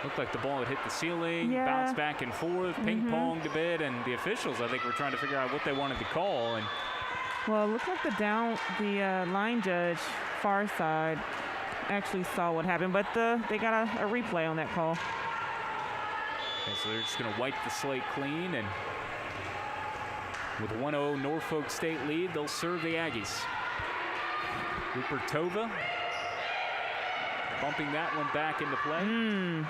looked like the ball had hit the ceiling, bounced back and forth, ping-ponged a bit, and the officials, I think, were trying to figure out what they wanted to call. And well, it looked like the line judge, far side, actually saw what happened, but they got a replay on that call. Okay, so they're just going to wipe the slate clean, and with 1-0 Norfolk State lead, they'll serve the Aggies. Rupertova bumping that one back into play. And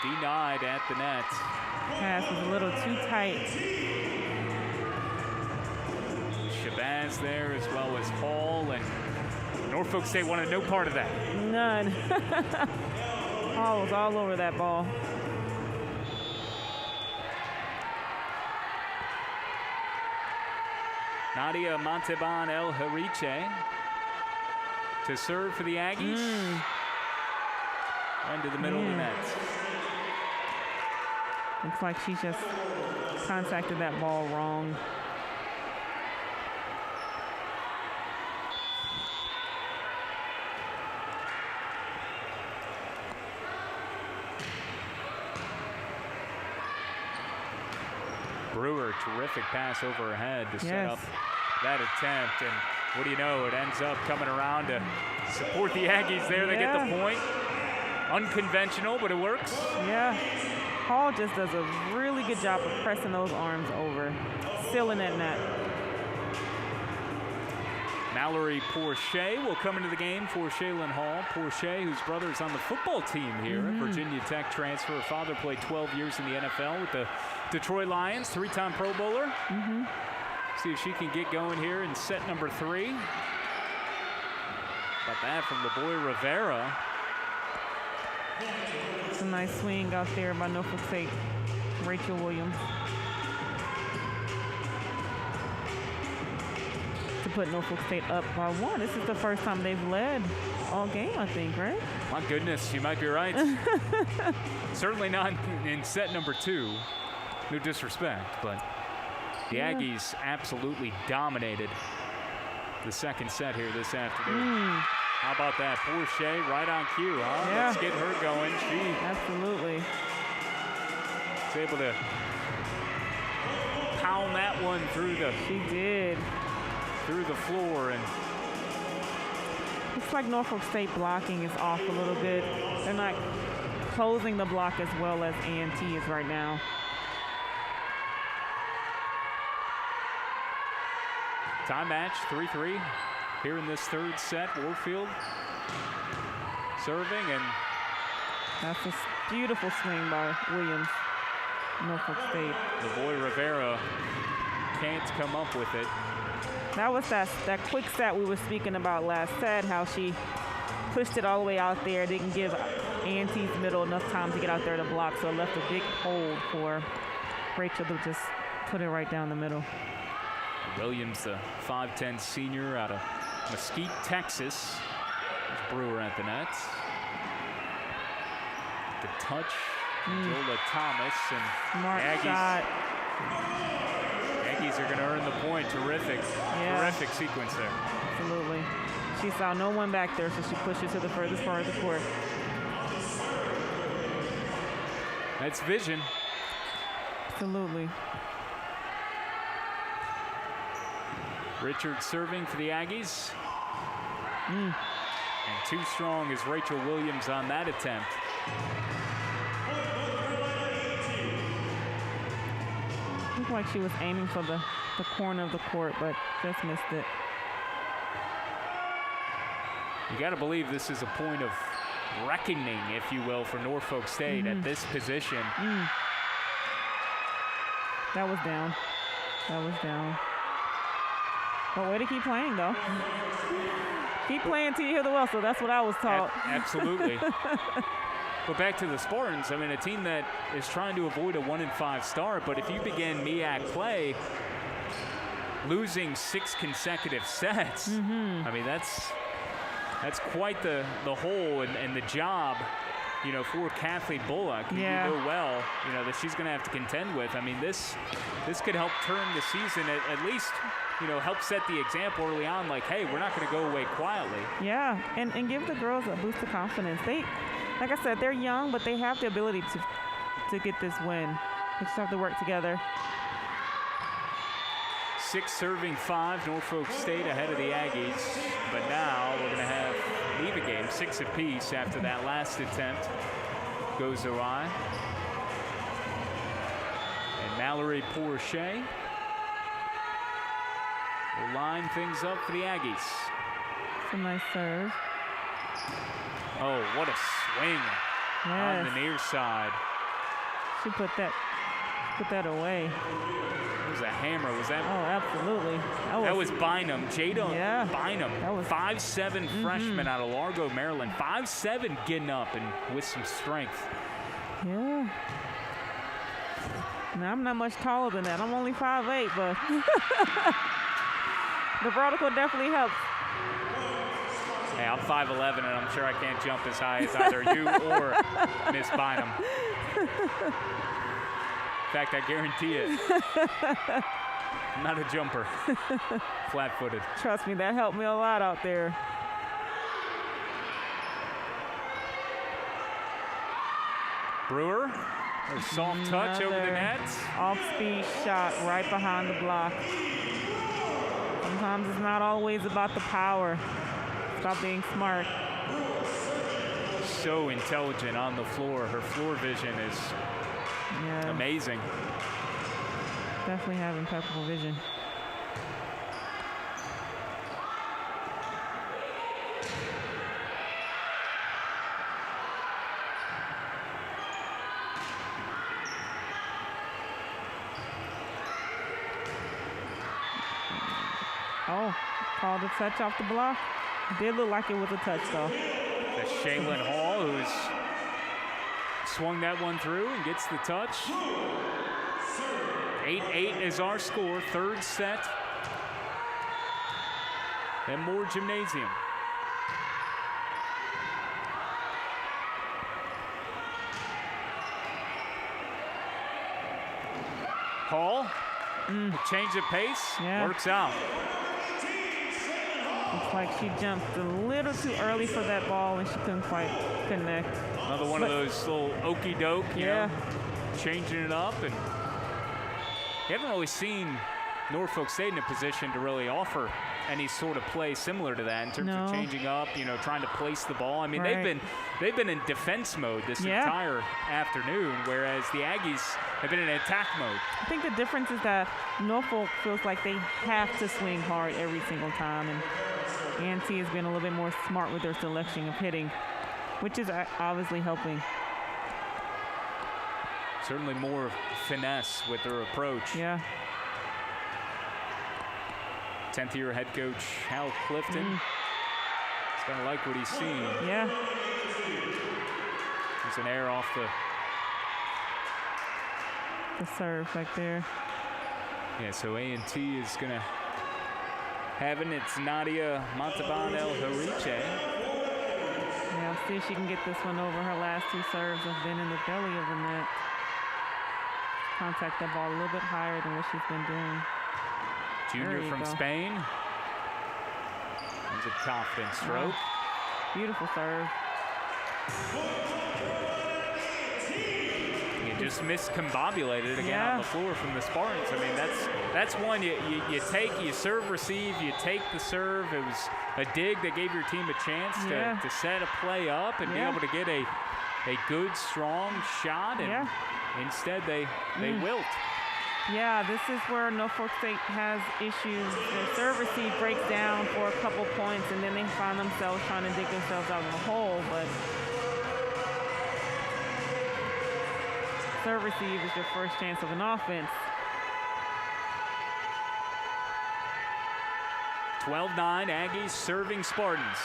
denied at the net. Pass was a little too tight. Shabazz there as well as Hall, and Norfolk State wanted no part of that. None. Hall was all over that ball. Nadia Monteban El Hariche to serve for the Aggies. Into the middle of the net. Looks like she just contacted that ball wrong. Brewer, terrific pass over her head to set up that attempt. And what do you know, it ends up coming around to support the Aggies there. They get the point. Unconventional, but it works. Yeah. Hall just does a really good job of pressing those arms over, sealing that net. Mallory Porcher will come into the game for Shaylin Hall. Porcher, whose brother is on the football team here, Virginia Tech transfer. Her father played 12 years in the NFL with the Detroit Lions, 3-time Pro Bowler. See if she can get going here in set number 3. Got that from the boy Rivera. It's a nice swing out there by Norfolk State, Rachel Williams. To put Norfolk State up by 1. This is the first time they've led all game, I think, right? My goodness, you might be right. Certainly not in set number 2. No disrespect, but the Aggies absolutely dominated the second set here this afternoon. How about that? Porcher right on cue, huh? Let's get her going. She absolutely was able to pound that one through the floor. And looks like Norfolk State blocking is off a little bit. They're not closing the block as well as A&T is right now. Time match, 3-3 here in this third set. Warfield serving, and that's a beautiful swing by Williams, Norfolk State. The boy Rivera can't come up with it. That was that quick set we were speaking about last set, how she pushed it all the way out there, didn't give A&T's middle enough time to get out there to block, so it left a big hole for Rachel to just put it right down the middle. Williams, the 5'10 senior out of Mesquite, Texas. There's Brewer at the net. The touch, Jola Thomas, and Smart Aggies. shot. Aggies are going to earn the point. Terrific sequence there. Absolutely. She saw no one back there, so she pushed it to the furthest part of the court. That's vision. Absolutely. Richard serving for the Aggies. And too strong is Rachel Williams on that attempt. Looked like she was aiming for the corner of the court, but just missed it. You got to believe this is a point of reckoning, if you will, for Norfolk State at this position. That was down. That was down. But way to keep playing, though. Keep playing till you hear the whistle. That's what I was taught. Absolutely. But back to the Spartans. I mean, a team that is trying to avoid a 1-5 start, but if you begin MEAC play losing 6 consecutive sets, I mean, that's quite the hole and the job, you know, for Kathleen Bullock, who you know well, you know, that she's going to have to contend with. I mean, this could help turn the season, at least, you know, help set the example early on, like, hey, we're not going to go away quietly. Yeah, and give the girls a boost of confidence. They, like I said, they're young, but they have the ability to get this win. They just have to work together. 6 serving 5, Norfolk State ahead of the Aggies. But now we're going to leave a game 6 apiece after that last attempt goes awry. And Mallory Porcher will line things up for the Aggies. It's a nice serve. Oh, what a swing on the near side. She put that away. It was a hammer. Was that? Oh, absolutely. That was Bynum. Jada Bynum. That was 5'7" freshman out of Largo, Maryland. 5'7" getting up and with some strength. Yeah. Now, I'm not much taller than that. I'm only 5'8", but the vertical definitely helps. Hey, I'm 5'11", and I'm sure I can't jump as high as either you or Miss Bynum. In fact, I guarantee it. I'm not a jumper. Flat-footed. Trust me, that helped me a lot out there. Brewer, a soft touch over the net. Off-speed shot right behind the block. Sometimes it's not always about the power. It's about being smart. So intelligent on the floor. Her floor vision is amazing. Definitely have impeccable vision. Oh, called a touch off the block. It did look like it was a touch, though. That's Shaylin Hall, who's swung that one through and gets the touch. 8-8 is our score, third set. And more gymnasium. Hall, change of pace, works out. Looks like she jumped a little too early for that ball and she couldn't quite connect. Another one of those little okey doke, you know, changing it up. And you haven't really seen Norfolk State in a position to really offer any sort of play similar to that in terms of changing up, you know, trying to place the ball. I mean, they've been in defense mode this entire afternoon, whereas the Aggies have been in attack mode. I think the difference is that Norfolk feels like they have to swing hard every single time, and A&T has been a little bit more smart with their selection of hitting, which is obviously helping. Certainly more finesse with their approach. Yeah. 10th year head coach Hal Clifton. He's gonna like what he's seen. Yeah. There's an error off the serve back there. Yeah, so A&T is going to have it. It's Nadia Montalban El Hariche. Yeah, I'll see if she can get this one over. Her last 2 serves have been in the belly of the net. Contact that ball a little bit higher than what she's been doing. Junior from Spain. That's a confident stroke. Wow. Beautiful serve. You just miscombobulated again on the floor from the Spartans. I mean, that's one you serve, receive, you take the serve. It was a dig that gave your team a chance to set a play up and be able to get a good, strong shot. And instead, they wilt. Yeah, this is where Norfolk State has issues. Their serve receive breaks down for a couple points, and then they find themselves trying to dig themselves out of the hole. But serve receive is your first chance of an offense. 12-9, Aggies serving Spartans.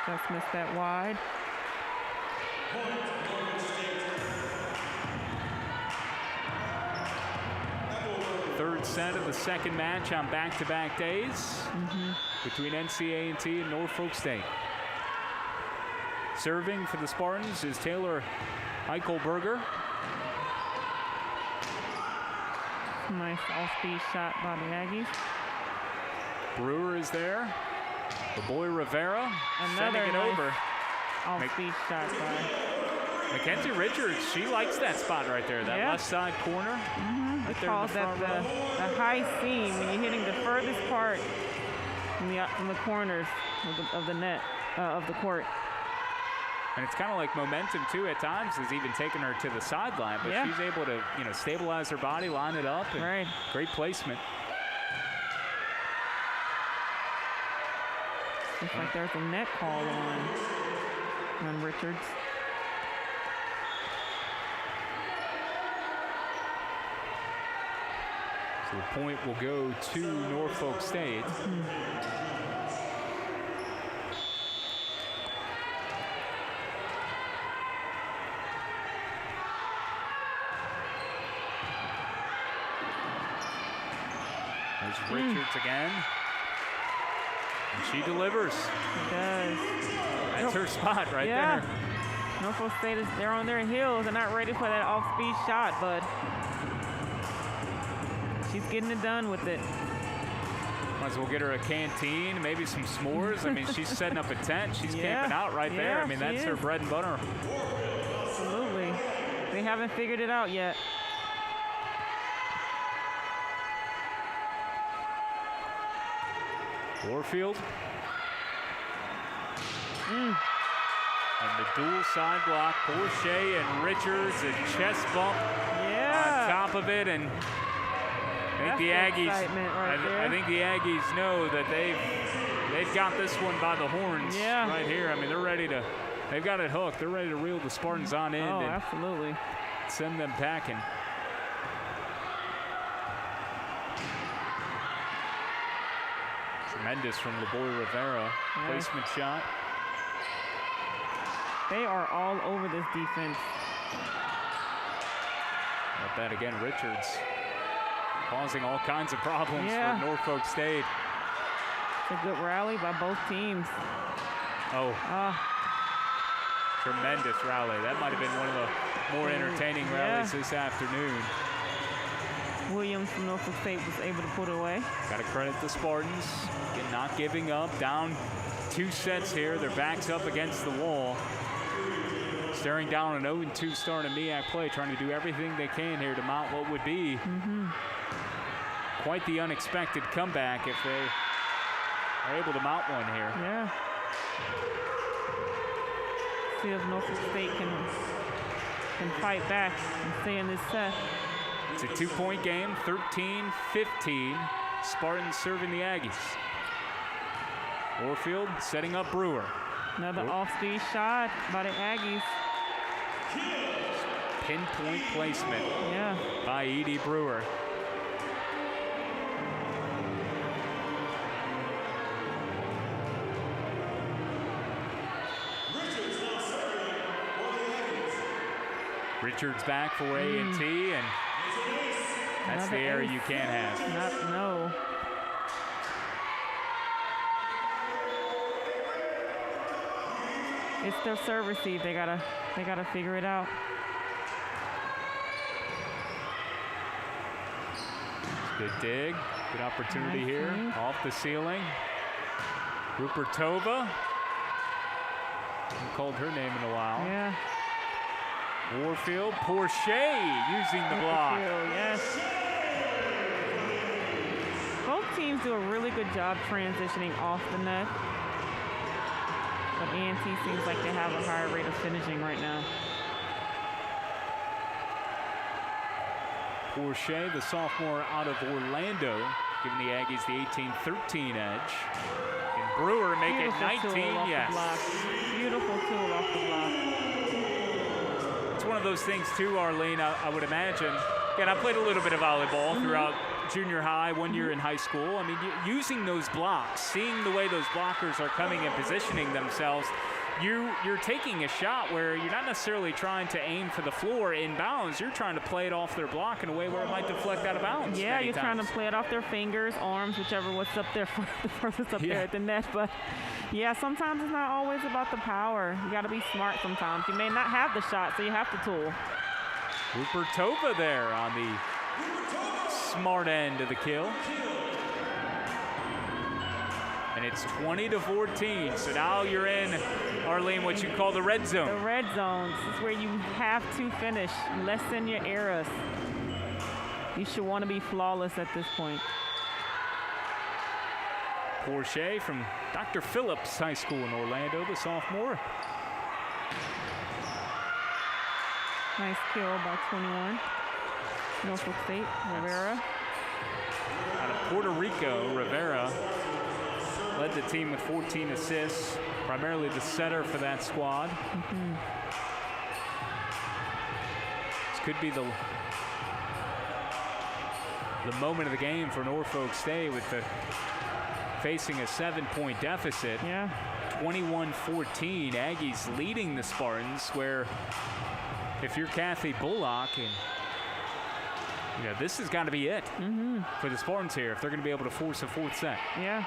Just missed that wide. Third set of the second match on back-to-back days between NCAT and Norfolk State. Serving for the Spartans is Taylor Eichelberger. Nice off-speed shot by the Aggies. Brewer is there. The boy Rivera sending it nice over. Off-speed shot by Mackenzie Richards. She likes that spot right there, that left side corner. Right there in the front row. The high seam when you're hitting the furthest part from the corners of the net, of the court. And it's kind of like momentum too at times is even taking her to the sideline, but she's able to, stabilize her body, line it up, and great placement. Looks like there's a net call on Richards. So the point will go to Norfolk State. There's Richards again. And she delivers. She does. That's her spot right there. Norfolk State they're on their heels. They're not ready for that off-speed shot, but she's getting it done with it. Might as well get her a canteen, maybe some s'mores. I mean, she's setting up a tent. She's camping out right there. I mean, that's her bread and butter. Absolutely. They haven't figured it out yet. Warfield. And the dual side block. Bourget and Richards, a chest bump on top of it. And I think the Aggies, I think the Aggies know that they've got this one by the horns right here. I mean, they've got it hooked. They're ready to reel the Spartans on in. Oh, absolutely. Send them packing. Tremendous from LeBoy Rivera. Placement shot. They are all over this defense. Not that again, Richards. Causing all kinds of problems for Norfolk State. It's a good rally by both teams. Tremendous rally. That might have been one of the more entertaining rallies this afternoon. Williams from Norfolk State was able to put it away. Got to credit the Spartans. Not giving up. Down 2 sets here. Their backs up against the wall. Staring down an 0-2 start in MEAC play, trying to do everything they can here to mount what would be quite the unexpected comeback if they are able to mount one here. Yeah. See if Norfolk State can fight back and stay in this set. It's a 2-point game, 13-15. Spartans serving the Aggies. Warfield setting up Brewer. Another off-speed shot by the Aggies. Pinpoint placement by Edie Brewer. Richards back for A&T, and that's the error you can't have. No. It's their serve receive. They gotta figure it out. Good dig. Good opportunity here. Off the ceiling. Rupertova. Haven't called her name in a while. Yeah. Warfield. Porsche using the block. Yes. Both teams do a really good job transitioning off the net. But A&T seems like they have a higher rate of finishing right now. Porsche, the sophomore out of Orlando, giving the Aggies the 18-13 edge. And Brewer make it 19, yes. Beautiful tool off the block. It's one of those things too, Arlene, I would imagine. Again, I played a little bit of volleyball throughout junior high, 1 year in high school. I mean, using those blocks, seeing the way those blockers are coming and positioning themselves, you're taking a shot where you're not necessarily trying to aim for the floor inbounds. You're trying to play it off their block in a way where it might deflect out of bounds. Yeah, you're trying to play it off their fingers, arms, whichever what's up there, the furthest up there at the net. But yeah, sometimes it's not always about the power. You got to be smart sometimes. You may not have the shot, so you have to tool. Rupertova there on the smart end of the kill. And it's 20-14. So now you're in, Arlene, what you call the red zone. The red zone. This is where you have to finish. Lessen your errors. You should want to be flawless at this point. Porsche from Dr. Phillips High School in Orlando, the sophomore. Nice kill by 21. Norfolk State, Rivera. Out of Puerto Rico, Rivera led the team with 14 assists, primarily the setter for that squad. This could be the moment of the game for Norfolk State with facing a 7-point deficit. Yeah. 21-14, Aggies leading the Spartans, where if you're Kathy Bullock, and this has got to be it for the Spartans here if they're going to be able to force a fourth set. Yeah.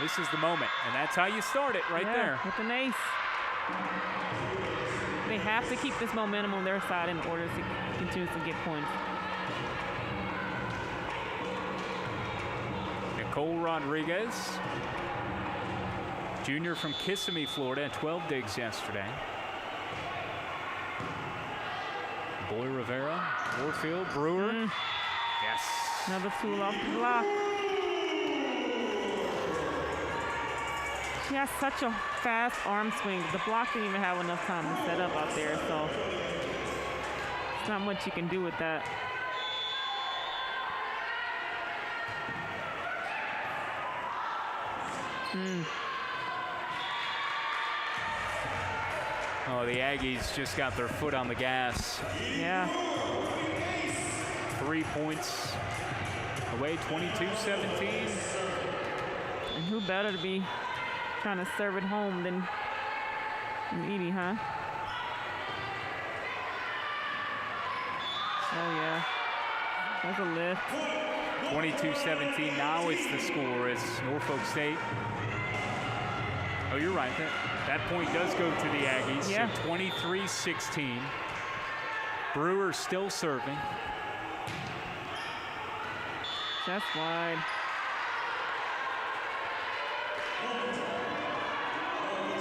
This is the moment, and that's how you start it right there. With an ace. They have to keep this momentum on their side in order to continuously get points. Nicole Rodriguez, junior from Kissimmee, Florida, had 12 digs yesterday. Boy Rivera, Warfield, Brewer. Yes. Another tool off the block. She has such a fast arm swing. The block didn't even have enough time to set up out there, so there's not much you can do with that. Oh, the Aggies just got their foot on the gas. Yeah. 3 points away, 22-17. And who better to be trying to serve it home than Edie, huh? Oh, yeah. That's a lift. 22-17 now is the score as Norfolk State. Oh, you're right. That point does go to the Aggies. Yeah. So 23-16. Brewer still serving. Just wide.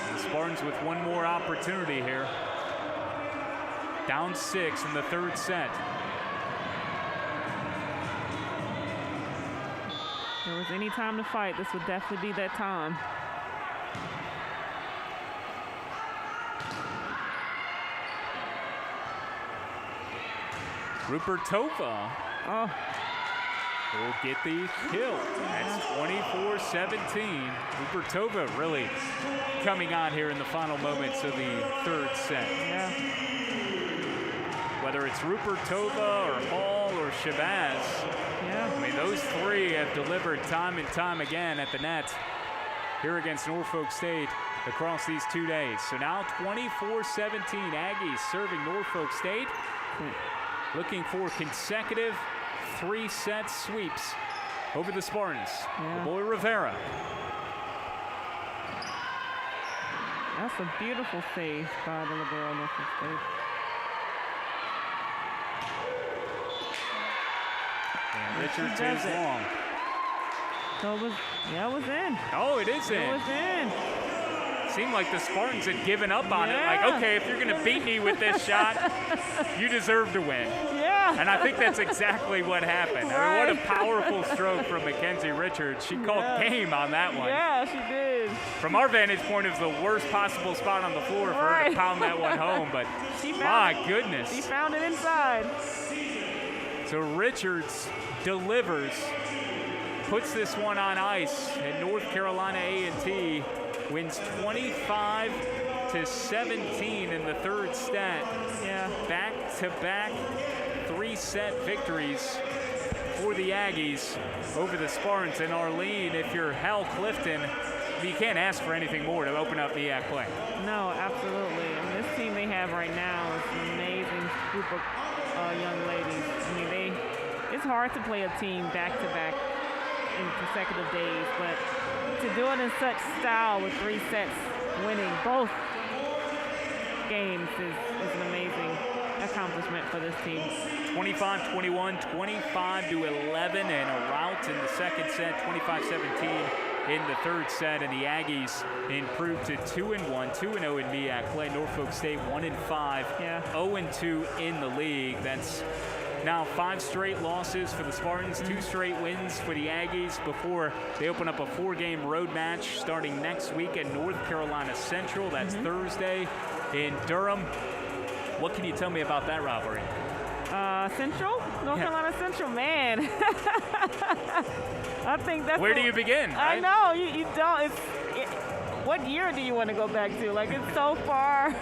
And the Spartans with one more opportunity here. Down 6 in the third set. If there was any time to fight, this would definitely be that time. Rupertova will get the kill. That's 24-17. Rupertova really coming on here in the final moments of the third set. Yeah. Whether it's Rupertova or Hall or Shabazz, Yeah. I mean, those three have delivered time and time again at the net here against Norfolk State. across these 2 days. So now 24-17, Aggies serving Norfolk State, looking for consecutive 3-set sweeps over the Spartans. The boy Rivera. That's a beautiful save by the libero Norfolk State. And Richard stays long. So it was in. Oh, it is in. It was in. Seemed like the Spartans had given up on it. Like, okay, if you're going to beat me with this shot, you deserve to win. Yeah. And I think that's exactly what happened. I mean, what a powerful stroke from Mackenzie Richards. She called game on that one. Yeah, she did. From our vantage point, it was the worst possible spot on the floor for her to pound that one home. But my goodness. She found it inside. So Richards delivers, puts this one on ice, and North Carolina A&T wins 25-17 in the third set. Yeah. Back-to-back 3-set victories for the Aggies over the Spartans. And Arlene, if you're Hal Clifton, you can't ask for anything more to open up MEAC play. No, absolutely. I mean, this team they have right now is an amazing group of young ladies. I mean, it's hard to play a team back-to-back in consecutive days, but to do it in such style with 3 sets, winning both games is an amazing accomplishment for this team. 25-21, 25-11, and a rout in the second set, 25-17 in the third set, and the Aggies improved to 2-1, 2-0 in MEAC play. Norfolk State 1-5, 0-2 in the league. That's now 5 straight losses for the Spartans, 2 straight wins for the Aggies before they open up a 4-game road match starting next week at North Carolina Central. That's Thursday in Durham. What can you tell me about that rivalry? Central? North Carolina Central, man. I think that's where do you begin, right? I know, you don't. What year do you want to go back to? Like, it's so far.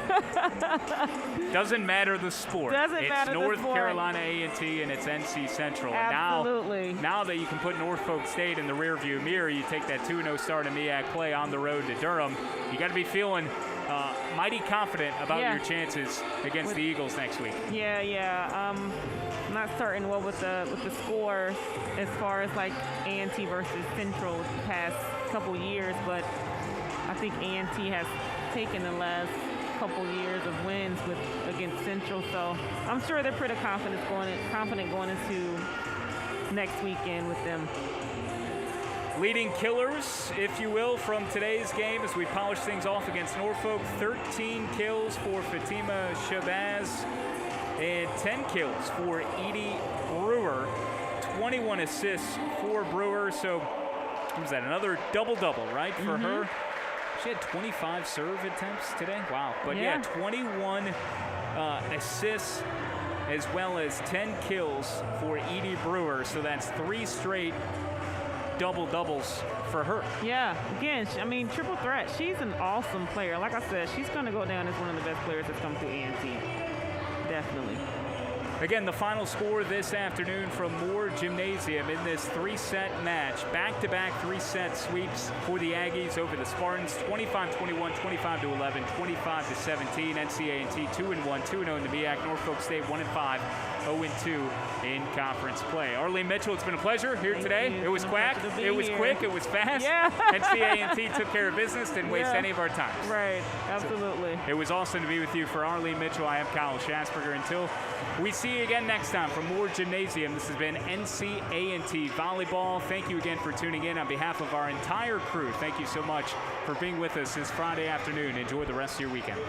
Doesn't matter the sport. Doesn't matter the sport. It's North Carolina A&T and it's NC Central. Absolutely. And now that you can put Norfolk State in the rearview mirror, you take that 2-0 start in MEAC play on the road to Durham. You got to be feeling mighty confident about your chances against the Eagles next week. I'm not certain what with the score as far as like A&T versus Central the past couple years, but I think A&T has taken the last couple years of wins against Central, so I'm sure they're pretty confident going into next weekend with them. Leading killers, if you will, from today's game as we polish things off against Norfolk. 13 kills for Fatima Shabazz and 10 kills for Edie Brewer. 21 assists for Brewer, so what was that, another double-double, right, for her? She had 25 serve attempts today. Wow. But 21 assists as well as 10 kills for Edie Brewer. So that's 3 straight double-doubles for her. Yeah, again, triple threat. She's an awesome player. Like I said, she's going to go down as one of the best players that's come through A&T. Definitely. Again, the final score this afternoon from Moore Gymnasium in this 3-set match. Back-to-back 3-set sweeps for the Aggies over the Spartans. 25-21, 25-11, 25-17. NCAT 2-1, 2-0 in the MEAC. Norfolk State 1-5, 0-2 in conference play. Arlene Mitchell, it's been a pleasure here today. It was quick, it was fast. Yeah. NCAT took care of business, didn't waste any of our time. Right, absolutely. So it was awesome to be with you. For Arlene Mitchell, I am Kyle Schasberger. Until we see you again next time from Moore Gymnasium, this has been NCAT Volleyball. Thank you again for tuning in. On behalf of our entire crew, thank you so much for being with us this Friday afternoon. Enjoy the rest of your weekend.